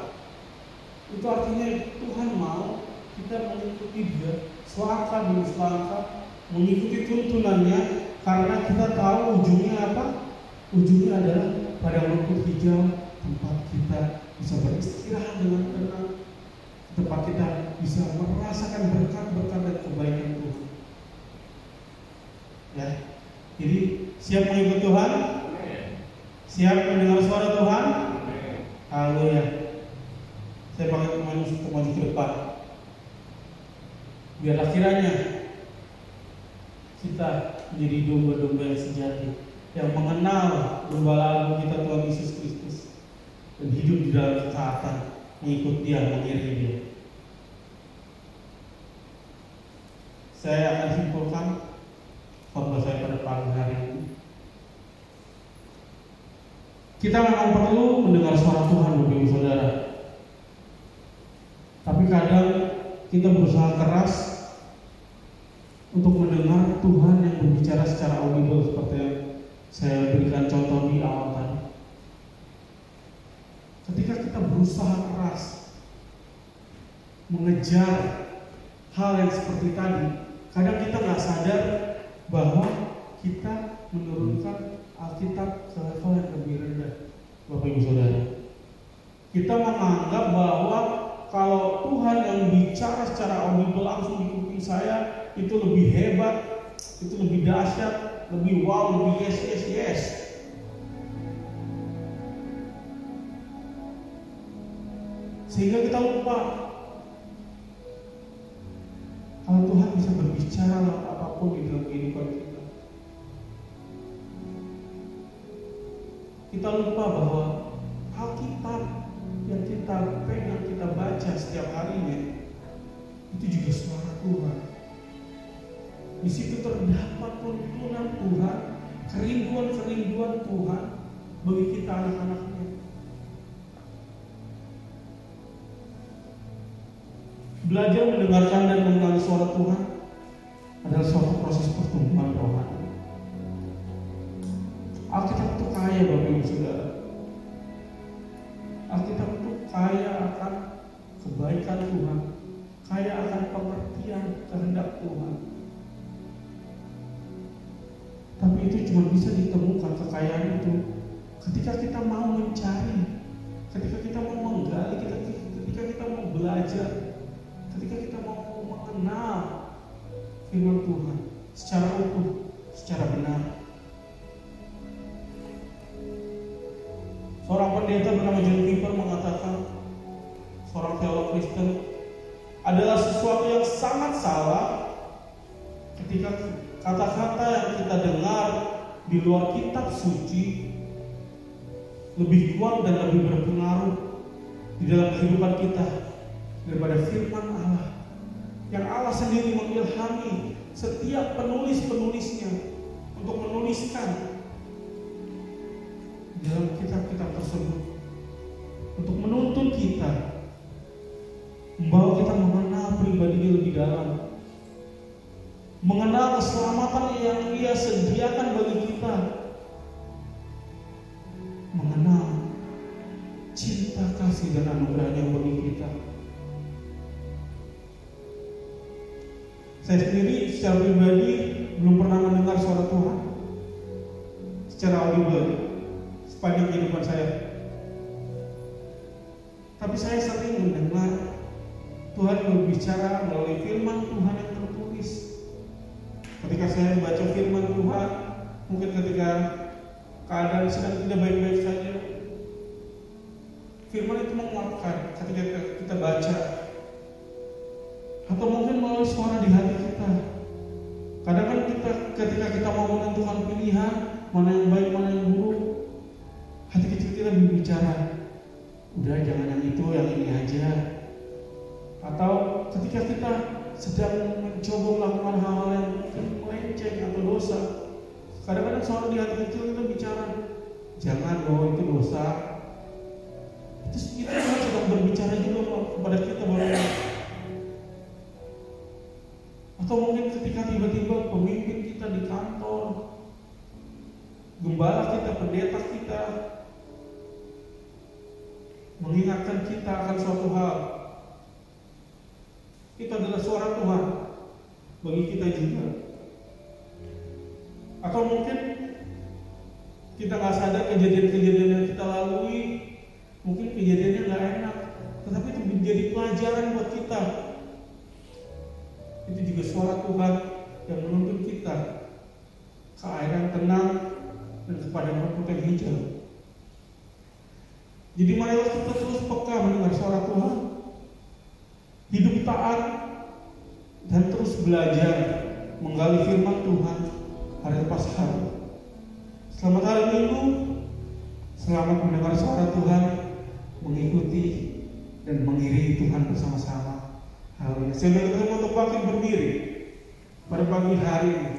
Itu artinya Tuhan mau kita mengikuti Dia selangkah demi selangkah, mengikuti tuntunannya, karena kita tahu ujungnya apa? Ujungnya adalah padang rumput hijau, tempat kita bisa beristirahat dengan tenang, tempat kita bisa merasakan berkat-berkat dan kebaikan Tuhan. Ya, jadi siap mengikut Tuhan? Siap mendengar suara Tuhan? Haleluya. Saya pakai maju ke depan. Biarlah kiranya kita menjadi domba-domba yang sejati, yang mengenal gembala agung kita Tuhan Yesus Kristus dan hidup di dalam ketaatan, mengikut Dia, mengiringi Dia. Saya akan simpulkan khotbah saya pada pagi hari ini. Kita memang perlu mendengar suara Tuhan, Bapak Ibu Saudara. Tapi kadang kita berusaha keras untuk mendengar Tuhan yang berbicara secara audible seperti yang saya berikan contoh di awal tadi. Ketika kita berusaha keras mengejar hal yang seperti tadi, kadang kita nggak sadar bahwa kita menurunkan Alkitab ke level yang lebih rendah, Bapak Ibu Saudara. Kita menganggap bahwa kalau Tuhan yang bicara secara audible langsung di kuping saya itu lebih hebat, itu lebih dahsyat, lebih wow, lebih yes. Sehingga kita lupa kalau Tuhan bisa berbicara apapun di dalam kehidupan kita. Kita lupa bahwa Alkitab yang kita pegang, kita baca setiap harinya itu juga suara Tuhan. Di situ terdapat tuntunan Tuhan, kerinduan Tuhan bagi kita anak-anaknya. Belajar mendengarkan dan mengenali suara Tuhan adalah suatu proses pertumbuhan rohani. Alkitab itu kaya, Bapak Ibu Saudara. Alkitab itu kaya akan kebaikan Tuhan, kaya akan pengertian kehendak Tuhan. Tapi itu cuma bisa ditemukan kekayaan itu ketika kita mau mencari, ketika kita mau menggali, ketika kita mau belajar, ketika kita mau mengenal firman Tuhan secara utuh, secara benar. seorang teolog Kristen, adalah sesuatu yang sangat salah ketika kata-kata yang kita dengar di luar kitab suci lebih kuat dan lebih berpengaruh di dalam kehidupan kita daripada firman Allah yang Allah sendiri mengilhami setiap penulis-penulisnya untuk menuliskan di dalam kitab-kitab tersebut, untuk menuntun kita, membawa kita mengenal pribadinya lebih dalam, mengenal keselamatan yang Dia sediakan bagi kita, mengenal cinta kasih dan anugerahnya bagi kita. Saya sendiri secara pribadi belum pernah mendengar suara Tuhan secara audible sepanjang kehidupan saya. Tapi saya sering mendengar Tuhan berbicara melalui firman Tuhan yang tertulis. Ketika saya membaca firman Tuhan, mungkin ketika keadaan sedang tidak baik-baik saja, firman itu menguatkan ketika kita baca. Atau mungkin melalui suara di hati kita. Kadang kan ketika kita mau menentukan pilihan mana yang baik, mana yang buruk, hati kita berbicara, udah jangan yang itu, yang ini aja. Atau ketika kita sedang mencoba melakukan hal-hal yang melenceng atau dosa, kadang-kadang suara di hati kecil kita bicara, jangan, bahwa itu dosa. Itu kita sedang berbicara juga kepada kita bahwa. Atau mungkin ketika tiba-tiba pemimpin kita di kantor, gembala kita, pendeta kita, mengingatkan kita akan suatu hal, itu adalah suara Tuhan bagi kita juga. Atau mungkin kita nggak sadar kejadian-kejadian yang kita lalui, mungkin kejadiannya nggak enak, tetapi itu menjadi pelajaran buat kita. Itu juga suara Tuhan yang menuntun kita ke air yang tenang dan kepada rumput yang hijau. Jadi marilah kita terus peka mendengar suara Tuhan, hidup taat, dan terus belajar menggali firman Tuhan hari lepas hari. Selamat hari Minggu, selamat mendengar suara Tuhan, mengikuti dan mengiringi Tuhan bersama-sama. Haleluya. Saya berdoa untuk bangkit berdiri pada pagi hari ini.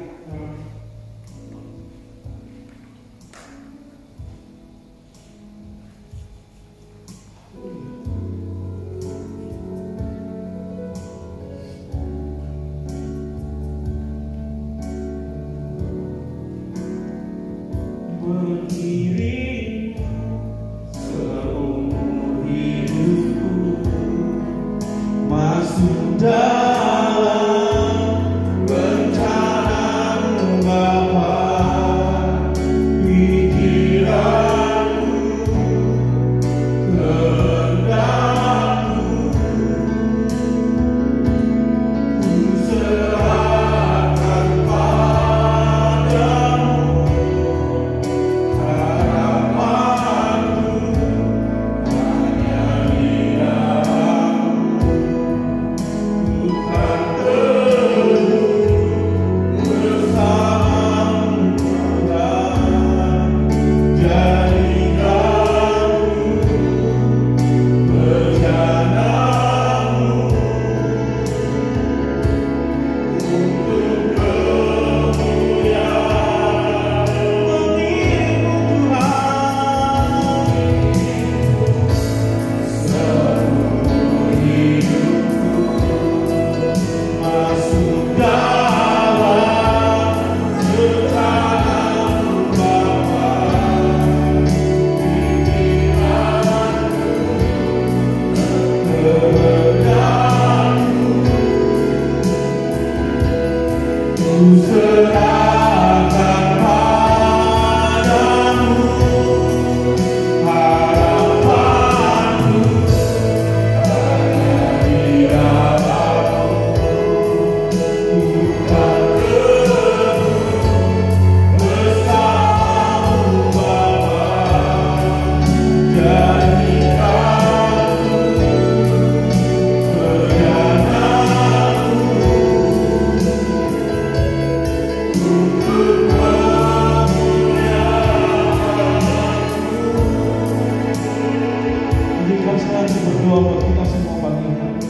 saya berdoa buat kita semua pagi hari.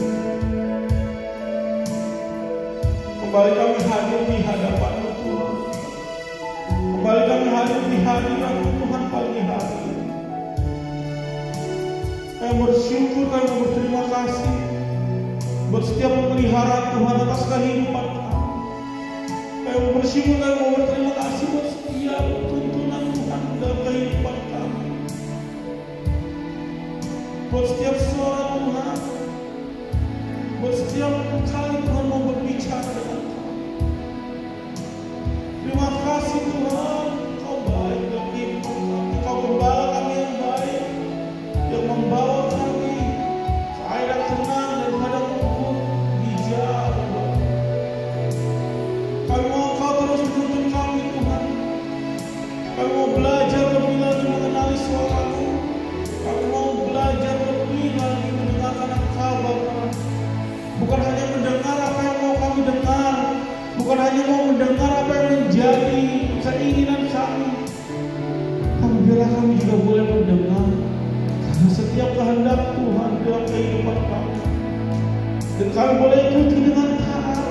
Kembali kami hadir di hadapan-Mu Tuhan. Kembali kami hadir di hadirat-Mu Tuhan pagi hari. Kami bersyukur, kami berterima kasih buat setiap pemeliharaan Tuhan atas kehidupan kami. Kami bersyukur, kami berterima kasih buat setiap tuntunan Tuhan dalam kehidupan kami. Buat setiap suara Tuhan, buat setiap kali Tuhan mau berbicara dengan kami. Terima kasih Tuhan, Kau baik dalam kehidupan kami. Kau gembala kami yang baik, yang membawa kami ke air yang tenang dan padang rumput hijau. Kami mau Kau terus menuntun kami Tuhan. Kami mau belajar lebih lagi mengenali suara-Mu. Kami mau belajar lebih lagi mendengarkan Engkau Bapa. Bukan hanya mendengar apa yang mau kami dengar, bukan hanya mau mendengar apa yang menjadi keinginan kami, tapi biarlah kami juga boleh mendengar karena setiap kehendak Tuhan dalam kehidupan kami, dan kami boleh ikuti dengan taat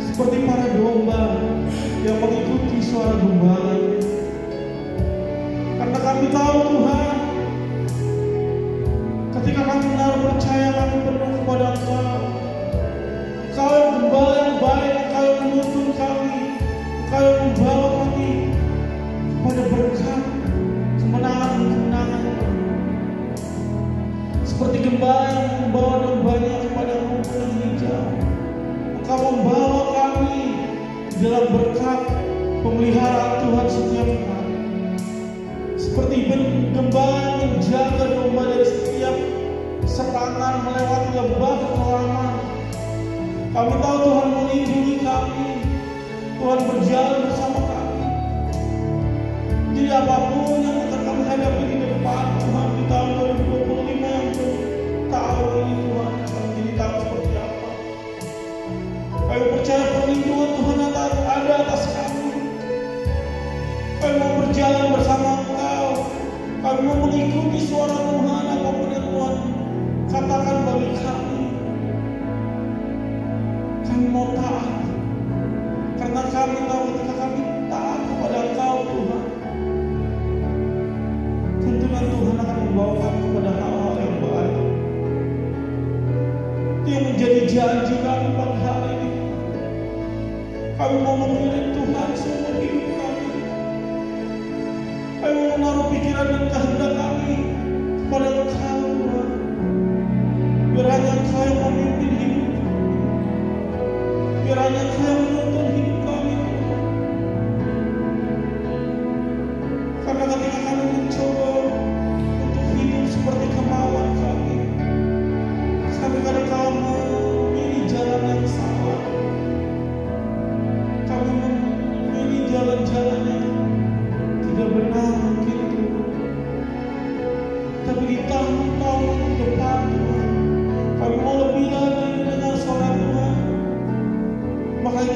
seperti para domba yang mengikuti suara gembala. Karena kami tahu Tuhan, ketika kami menaruh percaya kami penuh kepada Engkau, Engkau yang gembala yang baik, Engkau yang menuntun kami, Engkau yang membawa kami kepada berkat, kemenangan dan kemenangan. Seperti gembala yang membawa dombanya kepada rumput yang hijau, Engkau membawa kami dalam berkat pemeliharaan Tuhan setiap hari. Seperti gembala yang menjaga domba dari setiap serangan melewati lembah kekelaman. Kami tahu Tuhan melindungi kami, Tuhan berjalan bersama kami. Jadi apapun yang akan kami hadapi di depan Tuhan di tahun 2025 yang tahun ini Tuhan akan menjadi tahun seperti apa. Kami percaya perlindungan Tuhan ada atas kami. Kami mau berjalan bersama Engkau. Kami mau mengikuti suara Tuhan apapun yang Tuhan katakan bagi kami. Kami mau taat, karena kami tahu ketika kami taat kepada Engkau Tuhan, tuntunan Tuhan akan membawa kami kepada hal-hal yang baik. Itu yang menjadi janji kami pada hari ini. Kami mau memilih Tuhan seumur hidup kami. Kami mau menaruh pikiran dan kehendak kami kepada Engkau Tuhan. Biar hanya Engkau yang memimpin hidup kami. Biar hanya Engkau yang menuntun hidup kami Tuhan. Karena ketika kami mencoba untuk hidup seperti kemauan kami kadang-kadang memilih jalan yang salah. Kami memilih jalan-jalan yang tidak benar mungkin Tuhan. Tapi di tahun-tahun ke depan Tuhan, kami mau lebih lagi mendengar suara Tuhan. Maka itu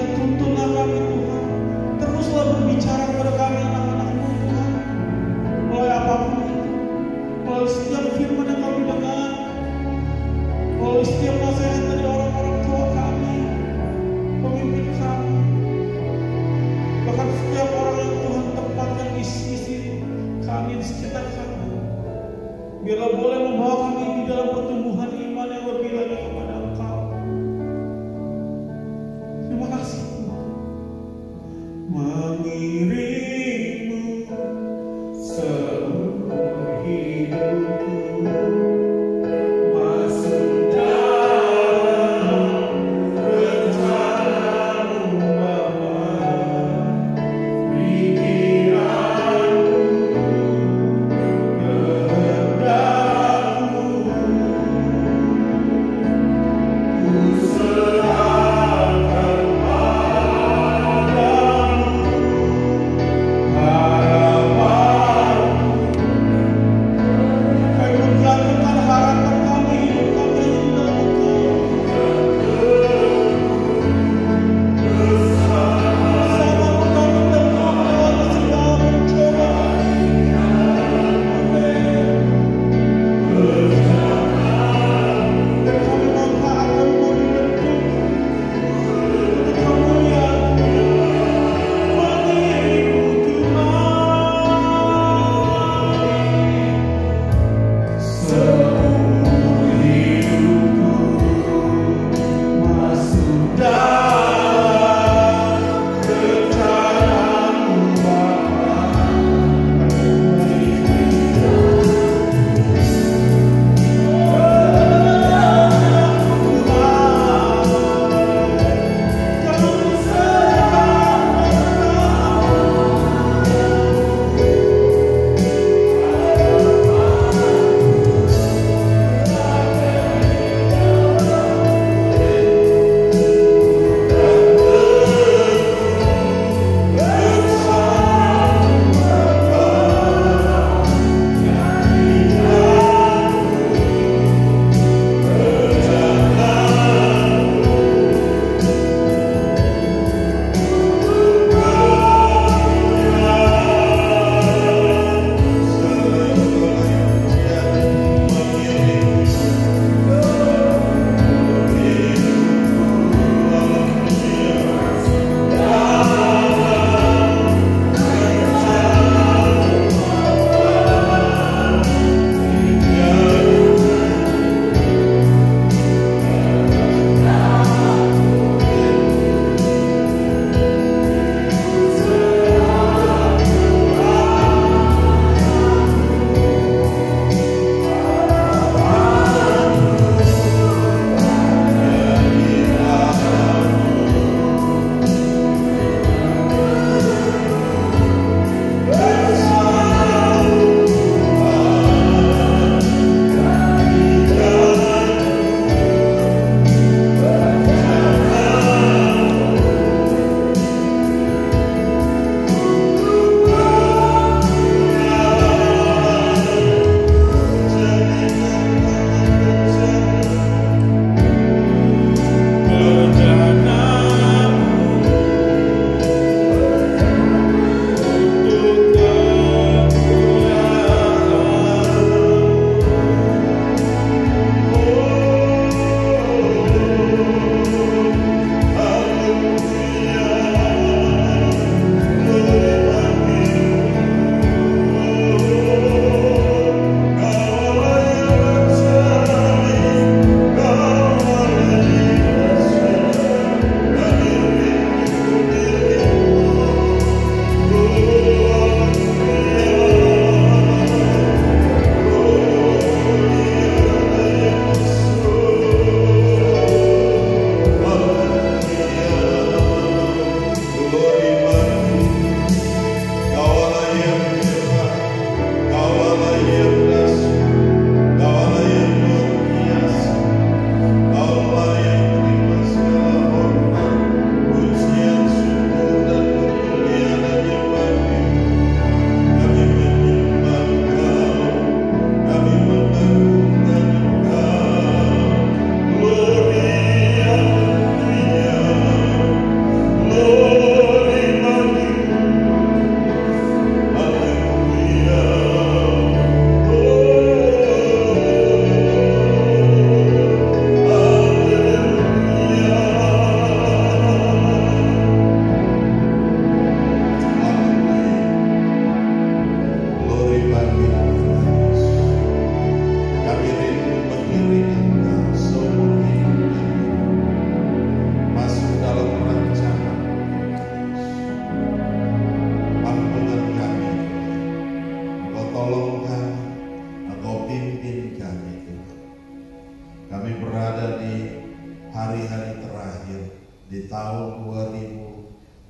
Kami berada di hari-hari terakhir di tahun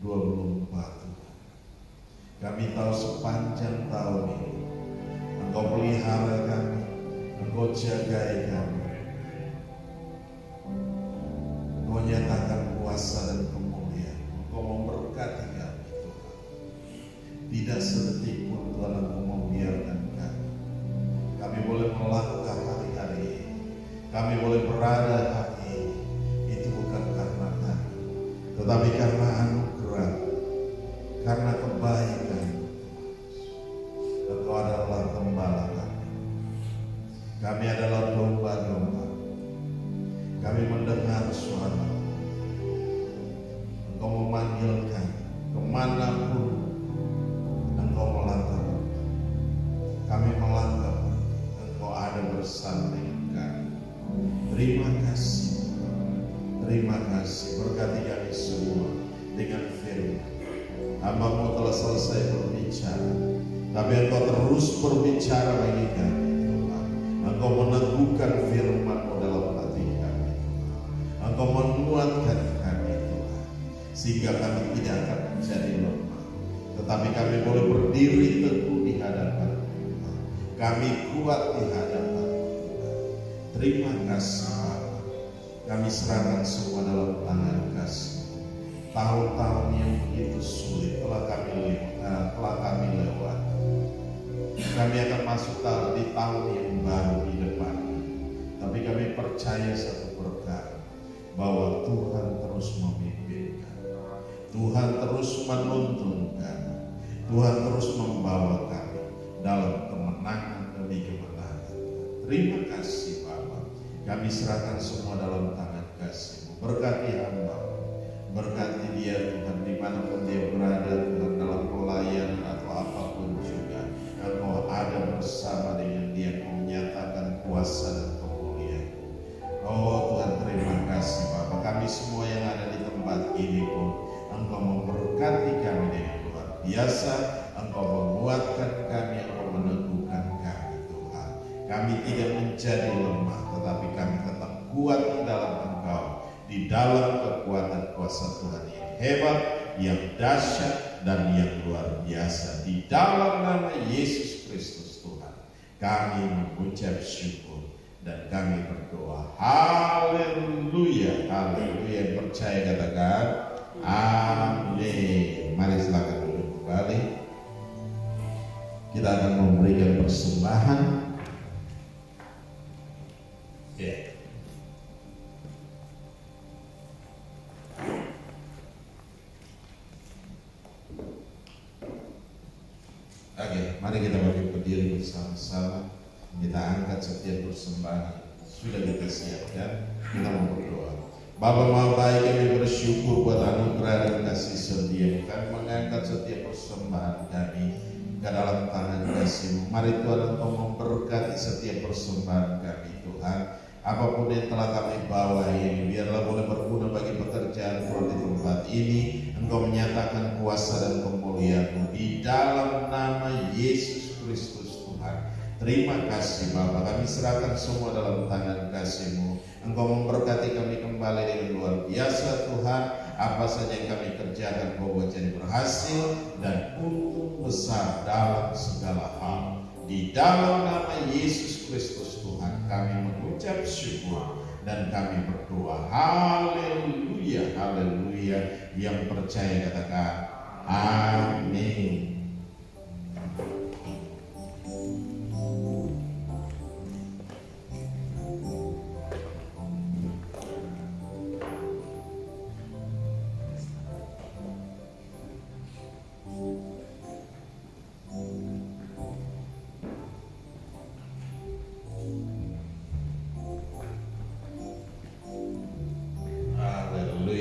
2024. Kami tahu sepanjang tahun ini Engkau pelihara kami, Engkau jagai kami, Engkau nyatakan kuasa dan kemuliaan, Engkau memberkati kami Tuhan. Tidak sedetik pun Tuhan Engkau membiarkan kami. Kami boleh melangkah hari-hari ini, kami boleh berada hari ini. Itu bukan karena kami, tetapi karena anugerah, karena kebaikan. Engkau adalah gembala kami. Kami adalah domba-domba. Kami mendengar suara Engkau memanggil kami kemanapun Engkau melangkah. Kami melangkah, Engkau ada bersama dengan kami. Terima kasih, terima kasih. Berkati kami semua dengan firman. Hamba-Mu telah selesai berbicara, tapi Engkau terus berbicara bagi kami Tuhan. Engkau meneguhkan firman-Mu dalam hati kami Tuhan. Engkau menguatkan kami Tuhan, sehingga kami tidak akan menjadi lemah, tetapi kami boleh berdiri teguh di hadapan Tuhan. Kami kuat di hadapan Tuhan. Terima kasih Bapa. Kami serahkan semua dalam tangan kasih. Tahun-tahun yang begitu sulit telah kami lewati. Kami akan masuk di tahun yang baru di depan. Tapi kami percaya satu perkara, bahwa Tuhan terus memimpinkan, Tuhan terus menuntunkan, Tuhan terus membawa kami dalam kemenangan demi kemenangan. Terima kasih Bapa. Kami serahkan semua dalam tangan kasih-Mu. Berkati hamba, berkati dia Tuhan, dimanapun dia berada Tuhan, dalam pelayanan atau apapun juga, Engkau ada bersama dengan dia, menyatakan kuasa dan kemuliaan. Oh Tuhan, terima kasih Bapa. Kami semua yang ada di tempat ini pun Engkau memberkati kami dengan luar biasa. Engkau menguatkan kami, Engkau meneguhkan kami Tuhan. Kami tidak menjadi lemah, tetapi kami tetap kuat di dalam Engkau, di dalam kekuatan kuasa Tuhan yang hebat, yang dahsyat dan yang luar biasa. Di dalam nama Yesus Kristus Tuhan, kami mengucap syukur dan kami berdoa. Haleluya, haleluya. Yang percaya katakan amin. Mari silakan duduk kembali. Kita akan memberikan persembahan. Oke, mari kita berdiri bersama-sama. Kita angkat setiap persembahan sudah kita siapkan. Kita mau berdoa. Bapa Maha Baik, kami bersyukur buat anugerah dan kasih setia. Kami mengangkat setiap persembahan kami ke dalam tangan kasih-Mu. Mari Tuhan Engkau memberkati setiap persembahan kami Tuhan. Apapun yang telah kami bawa ini, biarlah boleh berguna bagi pekerjaan Tuhan di tempat ini. Engkau menyatakan kuasa dan kemuliaan-Mu di dalam nama Yesus Kristus Tuhan. Terima kasih Bapa, kami serahkan semua dalam tangan kasih-Mu. Engkau memberkati kami kembali dengan luar biasa Tuhan. Apa saja yang kami kerjakan Kau buat jadi berhasil dan untung besar dalam segala hal. Di dalam nama Yesus Kristus Tuhan kami mengucap syukur dan kami berdoa. Haleluya, haleluya. Yang percaya katakan amin.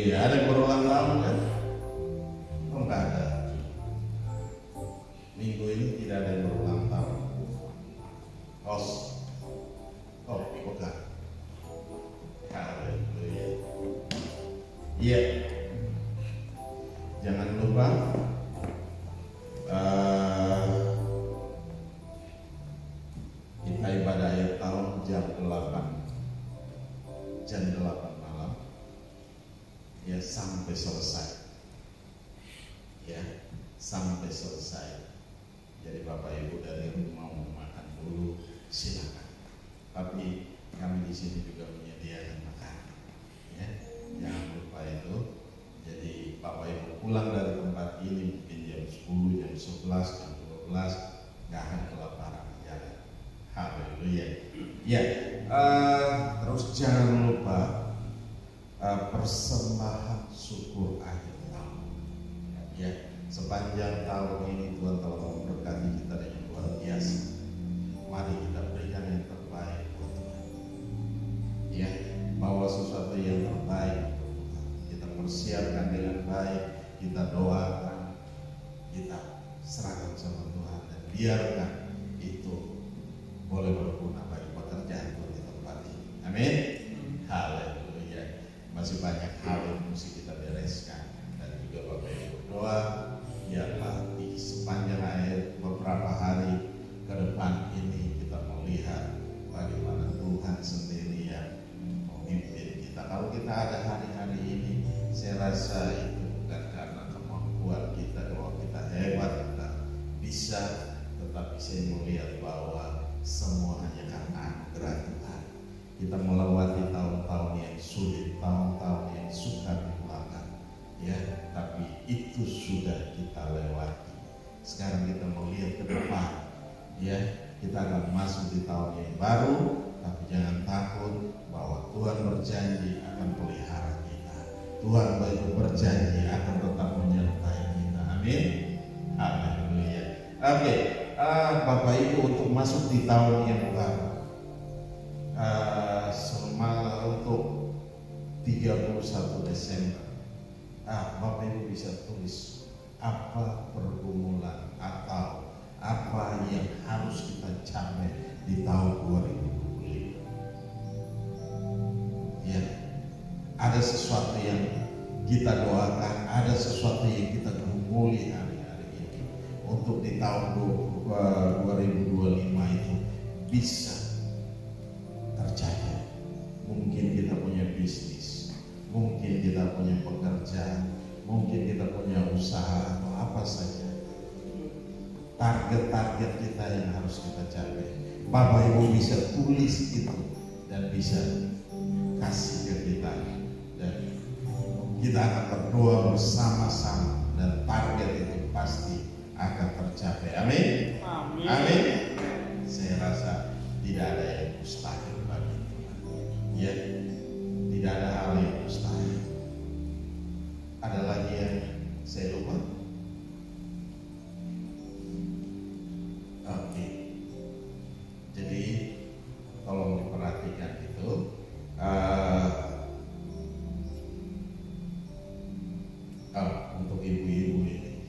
Ada yang berulang tahun kan? Oh, enggak ada. Minggu ini tidak ada yang berulang tahun. Oh, bukan. Haleluya. Iya. Jangan lupa kita ibadah akhir tahun jam 8. jam 8 malam ya sampai selesai. Ya, sampai selesai. Jadi Bapak Ibu dari rumah mau makan dulu silakan. Tapi kami di sini juga menyediakan makanan. Ya, jangan lupa itu. Jadi Bapak Ibu pulang dari tempat ini mungkin jam 10, jam 11, jam 12 nggak akan kelaparan jalan. Haleluya. Ya, terus jangan lupa persembahan syukur akhir tahun. Ya, sepanjang tahun ini Tuhan telah memberkati kita dengan luar biasa. Mari kita berikan yang terbaik buat Tuhan. Ya, bawa sesuatu yang terbaik untuk Tuhan. Kita persiapkan dengan baik, kita doakan, kita serahkan sama Tuhan dan biarkan itu boleh berguna bagi pekerjaan Tuhan di tempat ini. Amin. Haleluya. Masih banyak hal yang mesti kita bereskan. Juga Bapak Ibu berdoa biarlah di sepanjang beberapa hari ke depan ini kita melihat bagaimana Tuhan sendiri yang memimpin kita. Kalau kita ada hari-hari ini, saya rasa itu bukan karena kemampuan kita, bahwa kita hebat, kita bisa, tetapi saya melihat bahwa semua hanya karena anugerah Tuhan. Kita melewati tahun-tahun yang sulit, tahun-tahun yang sukar di belakang. Ya, tapi itu sudah kita lewati. Sekarang kita melihat ke depan. Ya, kita akan masuk di tahun yang baru, tapi jangan takut bahwa Tuhan berjanji akan pelihara kita. Tuhan berjanji akan tetap menyertai kita. Amin. Haleluya. Oke, Bapak Ibu untuk masuk di tahun yang baru. Untuk 31 Desember. Bapak Ibu bisa tulis apa pergumulan atau apa yang harus kita capai di tahun 2025. Ya, ada sesuatu yang kita doakan, ada sesuatu yang kita gumuli hari-hari ini untuk di tahun 2025 itu bisa tercapai. Mungkin kita punya bisnis, mungkin kita punya pekerjaan, mungkin kita punya usaha atau apa saja. Target-target kita yang harus kita capai. Bapak Ibu bisa tulis itu dan bisa kasih ke kita. Dan kita akan berdoa bersama-sama dan target itu pasti akan tercapai. Amin. Amin. Amin. Saya rasa tidak ada yang mustahil bagi Tuhan. Ya, tidak ada hal yang mustahil. Ada lagi yang saya lupa? Oke. Jadi tolong diperhatikan itu. Untuk ibu-ibu ini,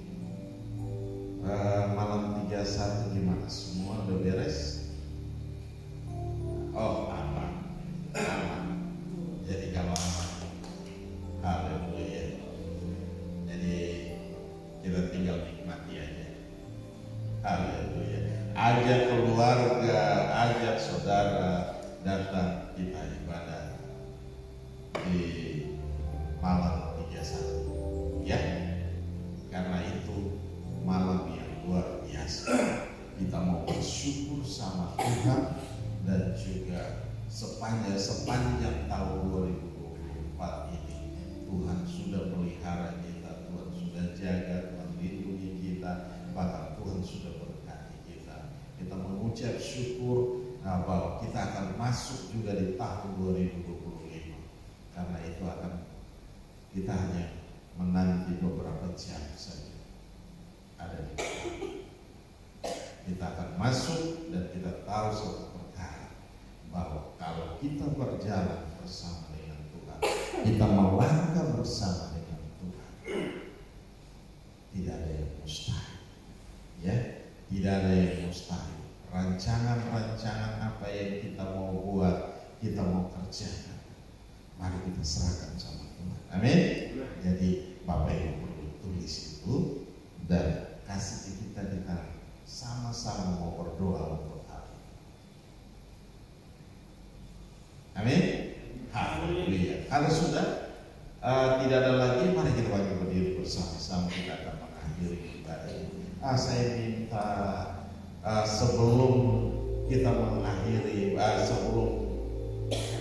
malam 31 gimana? Semua udah beres? Oh, aman. Jadi kalau aman, haleluya. Jadi kita tinggal nikmati aja. Haleluya. Ajak keluarga, ajak saudara datang kita ibadah di malam 31. Ya, karena itu malam yang luar biasa. Kita mau bersyukur sama Tuhan dan juga sepanjang tahun 2024 ini Tuhan sudah melihara kita, Tuhan sudah jaga, Tuhan lindungi kita, bahkan Tuhan sudah berkati kita. Kita mengucap syukur bahwa kita akan masuk juga di tahun 2025. Karena itu kita hanya menanti beberapa jam saja ada di kita. Kita akan masuk dan kita tahu satu perkara, bahwa kalau kita berjalan bersama dengan Tuhan, kita melangkah bersama dengan Tuhan, tidak ada yang mustahil. Ya, tidak ada yang mustahil. Rancangan-rancangan apa yang kita mau buat, kita mau kerjakan, mari kita serahkan sama Tuhan. Amin. Jadi Bapak Ibu perlu tulis itu dan kasih kita sama-sama mau berdoa untuk hari. Amin. Haleluya. Kalau sudah tidak ada lagi, mari kita bangkit berdiri bersama-sama, kita akan mengakhiri ibadah ini. Saya minta sebelum kita mengakhiri,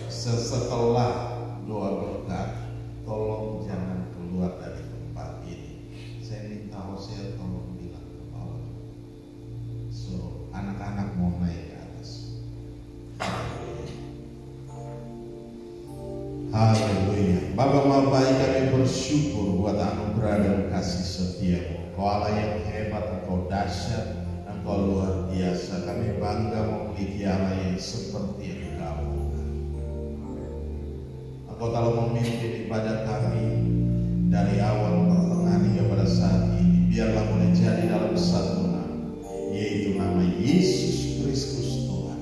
setelah doa berkat, tolong jangan keluar dari tempat ini. Saya minta Hosea tolong bilang ke bawah, so anak-anak mau naik ke atas. Haleluya. Bapa Maha Baik, kami bersyukur buat anugerah dan kasih setia-Mu. Engkau Allah yang hebat, Engkau dahsyat, Engkau luar biasa. Kami bangga memiliki Allah yang seperti Engkau. Engkau telah memimpin ibadah kami dari awal, pertengahan hingga pada saat ini. Biarlah boleh jadi dalam satu nama, yaitu nama Yesus Kristus Tuhan.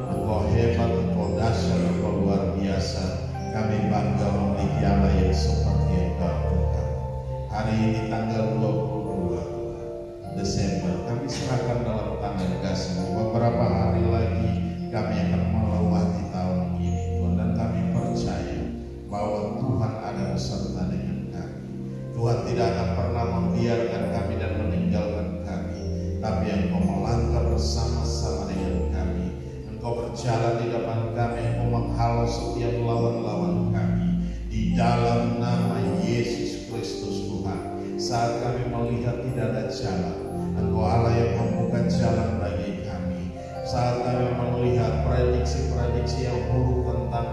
Engkau hebat, Engkau dahsyat, Engkau luar biasa. Kami bangga memiliki Allah yang seperti Engkau Tuhan. Hari ini tanggal 22 Desember, kami serahkan dalam tangan kasih-Mu. Beberapa hari lagi kami akan melewati tahun ini, Tuhan, dan kami percaya bahwa Tuhan ada beserta dengan kami. Tuhan tidak akan pernah membiarkan kami dan meninggalkan kami, tapi Engkau melangkah bersama-sama dengan kami. Engkau berjalan di depan kami, Engkau menghalau setiap lawan-lawan kami. Di dalam nama Yesus Kristus Tuhan, saat kami melihat tidak ada jalan, Engkau Allah yang membuka jalan bagi kami. Saat kami melihat prediksi-prediksi yang buruk tentang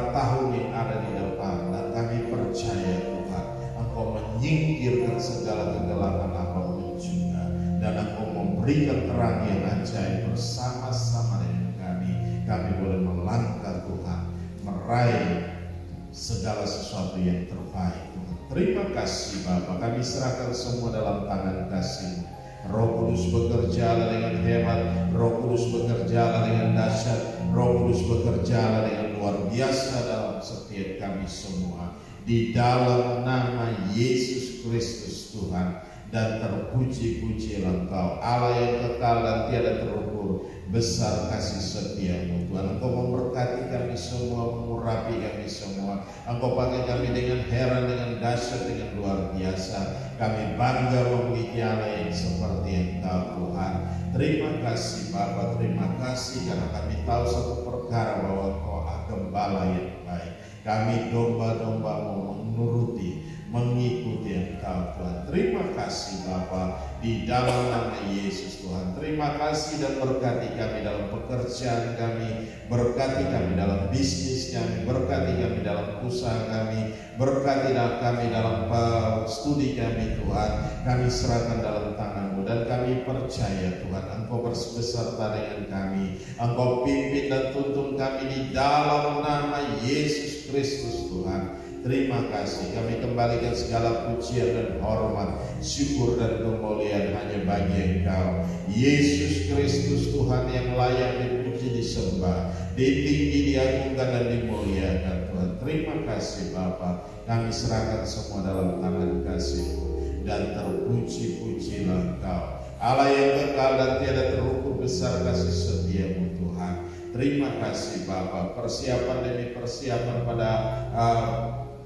tahun yang ada di depan, dan kami percaya Tuhan, Engkau menyingkirkan segala kegelapan apapun juga, dan Engkau memberikan terang yang ajaib bersama-sama dengan kami boleh melangkah Tuhan, meraih segala sesuatu yang terbaik Tuhan. Terima kasih Bapa, kami serahkan semua dalam tangan kasih-Mu. Roh Kudus bekerjalah dengan hebat, Roh Kudus bekerjalah dengan dahsyat, Roh Kudus bekerjalah dengan luar biasa dalam setiap kami semua. Di dalam nama Yesus Kristus Tuhan, dan terpuji-pujilah Engkau Allah yang kekal dan tiada terukur. Besar kasih setia-Mu Tuhan. Engkau memberkati kami semua, mengurapi kami semua. Engkau pakai kami dengan heran, dengan dahsyat, dengan luar biasa. Kami bangga memiliki Allah yang seperti Engkau Tuhan. Terima kasih Bapa, terima kasih karena kami tahu satu perkara, bahwa Engkau Gembala yang baik. Kami domba-domba-Mu mengikuti Engkau Tuhan. Terima kasih Bapa, di dalam nama Yesus Tuhan. Terima kasih dan berkati kami dalam pekerjaan kami, berkati kami dalam bisnis kami, berkati kami dalam usaha kami, berkati kami dalam studi kami Tuhan. Kami serahkan dalam tangan-Mu, dan kami percaya Tuhan, Engkau beserta dengan kami. Engkau pimpin dan tuntun kami di dalam nama Yesus Kristus Tuhan. Terima kasih, kami kembalikan segala pujian dan hormat, syukur dan kemuliaan hanya bagi Engkau, Yesus Kristus Tuhan, yang layak dipuji, disembah, ditinggi, diagungkan dan dimuliakan Tuhan. Terima kasih Bapa, kami serahkan semua dalam tangan kasih-Mu, dan terpuji-pujilah Engkau, Allah yang kekal dan tiada terukur. Besar kasih setia-Mu Tuhan. Terima kasih Bapa, persiapan demi persiapan pada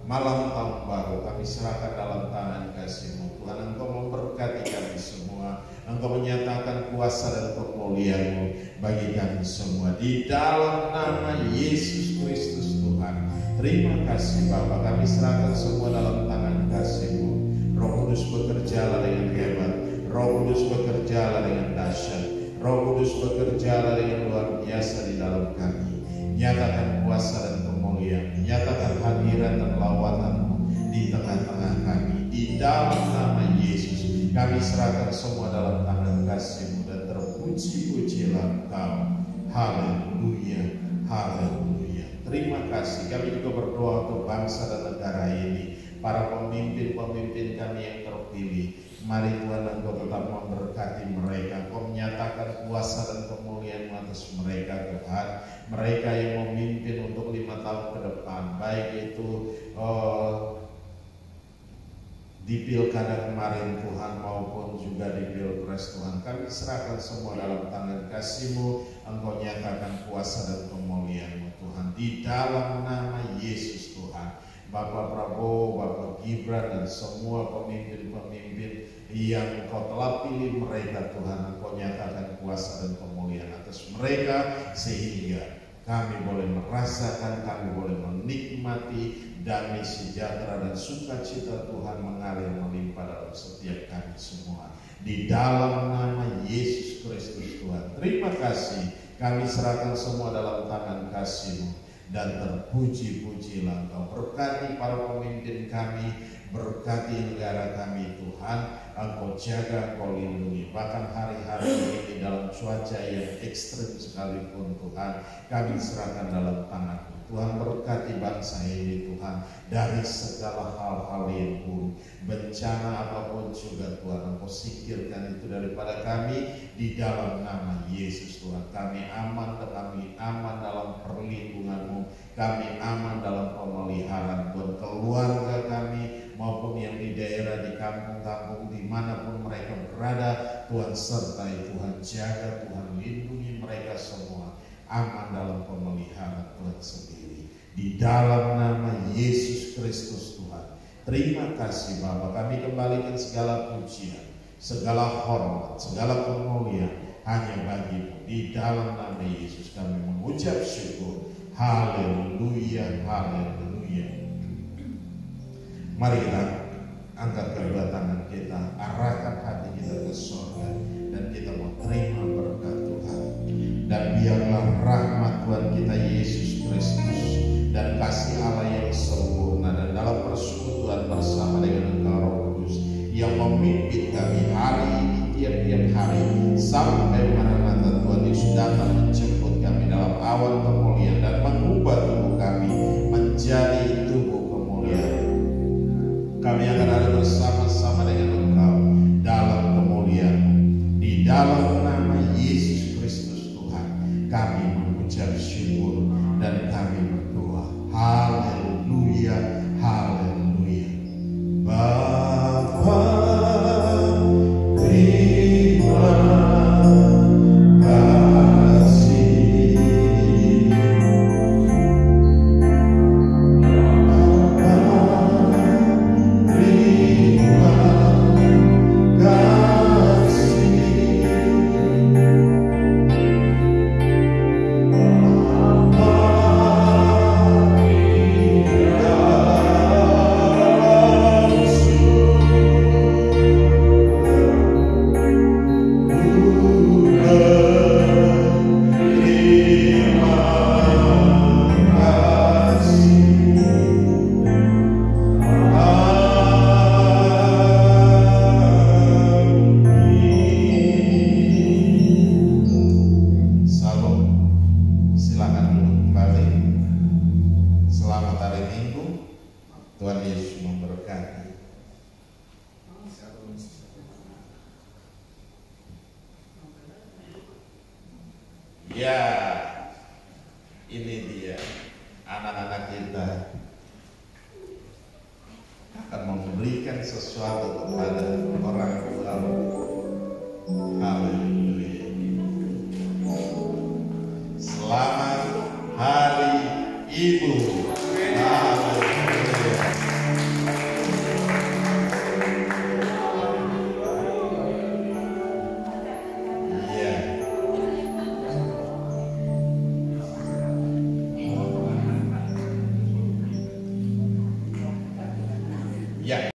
malam tahun baru kami serahkan dalam tangan kasih-Mu Tuhan. Engkau memberkati kami semua, Engkau menyatakan kuasa dan kemuliaan-Mu bagi kami semua, di dalam nama Yesus Kristus Tuhan. Terima kasih Bapa, kami serahkan semua dalam tangan kasih-Mu. Roh Kudus bekerjalah dengan hebat, Roh Kudus bekerjalah dengan dahsyat, Roh Kudus bekerjalah dengan luar biasa di dalam kami. Nyatakan kuasa dan kemuliaan, nyatakan hadirat dan lawatan-Mu di tengah-tengah kami. Di dalam nama Yesus, kami serahkan semua dalam tangan kasih-Mu, dan terpuji-pujilah Engkau. Haleluya, haleluya. Terima kasih. Kami juga berdoa untuk bangsa dan negara ini, para pemimpin-pemimpin kami yang terpilih. Mari Tuhan, Engkau tetap memberkati mereka. Engkau menyatakan kuasa dan kemuliaan atas mereka Tuhan. Mereka yang memimpin untuk 5 tahun ke depan, baik itu di pilkada kemarin Tuhan, maupun juga di pilpres Tuhan. Kami serahkan semua dalam tangan kasih-Mu. Engkau nyatakan kuasa dan kemuliaan-Mu Tuhan, di dalam nama Yesus Tuhan. Tuhan. Bapak Prabowo, Bapak Gibran, dan semua pemimpin-pemimpin yang Engkau telah pilih mereka Tuhan, Engkau nyatakan kuasa dan pemulihan atas mereka, sehingga kami boleh merasakan, kami boleh menikmati damai sejahtera dan sukacita Tuhan mengalir melimpah dalam setiap kami semua. Di dalam nama Yesus Kristus Tuhan, terima kasih, kami serahkan semua dalam tangan kasih-Mu. Dan terpuji-pujilah Engkau, berkati para pemimpin kami, berkati negara kami Tuhan, Engkau jaga, Engkau lindungi. Bahkan hari-hari ini dalam cuaca yang ekstrim sekalipun Tuhan, kami serahkan dalam tangan-Mu. Tuhan, berkati bangsa ini Tuhan, dari segala hal-hal yang buruk, bencana apapun juga Tuhan, Engkau singkirkan itu daripada kami di dalam nama Yesus Tuhan. Kami aman dalam perlindungan-Mu, kami aman dalam pemeliharaan Tuhan, keluarga kami maupun yang di daerah, di kampung-kampung, dimanapun mereka berada, Tuhan sertai, Tuhan jaga, Tuhan lindungi mereka semua, aman dalam pemeliharaan Tuhan sendiri. Di dalam nama Yesus Kristus Tuhan, terima kasih Bapa, kami kembalikan segala pujian, segala hormat, segala kemuliaan hanya bagi-Mu. Di dalam nama Yesus kami mengucap syukur. Haleluya, haleluya. Mari kita angkat kedua tangan kita, arahkan hati kita ke surga, dan kita mau terima berkat Tuhan. Dan biarlah rahmat Tuhan kita Yesus Kristus dan kasih Allah yang sempurna dan dalam persekutuan bersama dengan Engkau Roh Kudus yang memimpin kami hari ini, tiap-tiap hari sampai Maranatha Tuhan Yesus datang menjemput kami dalam awan kemuliaan dan mengubah tubuh kami menjadi tubuh kemuliaan. Kami akan ada bersama-sama dengan Engkau dalam kemuliaan. Di dalam nama Yesus Kristus Tuhan, kami mengucap syukur dan kami berdoa. Haleluya, haleluya. Bapa, terima kasih. Ya, ini dia anak-anak kita akan memberikan sesuatu kepada orang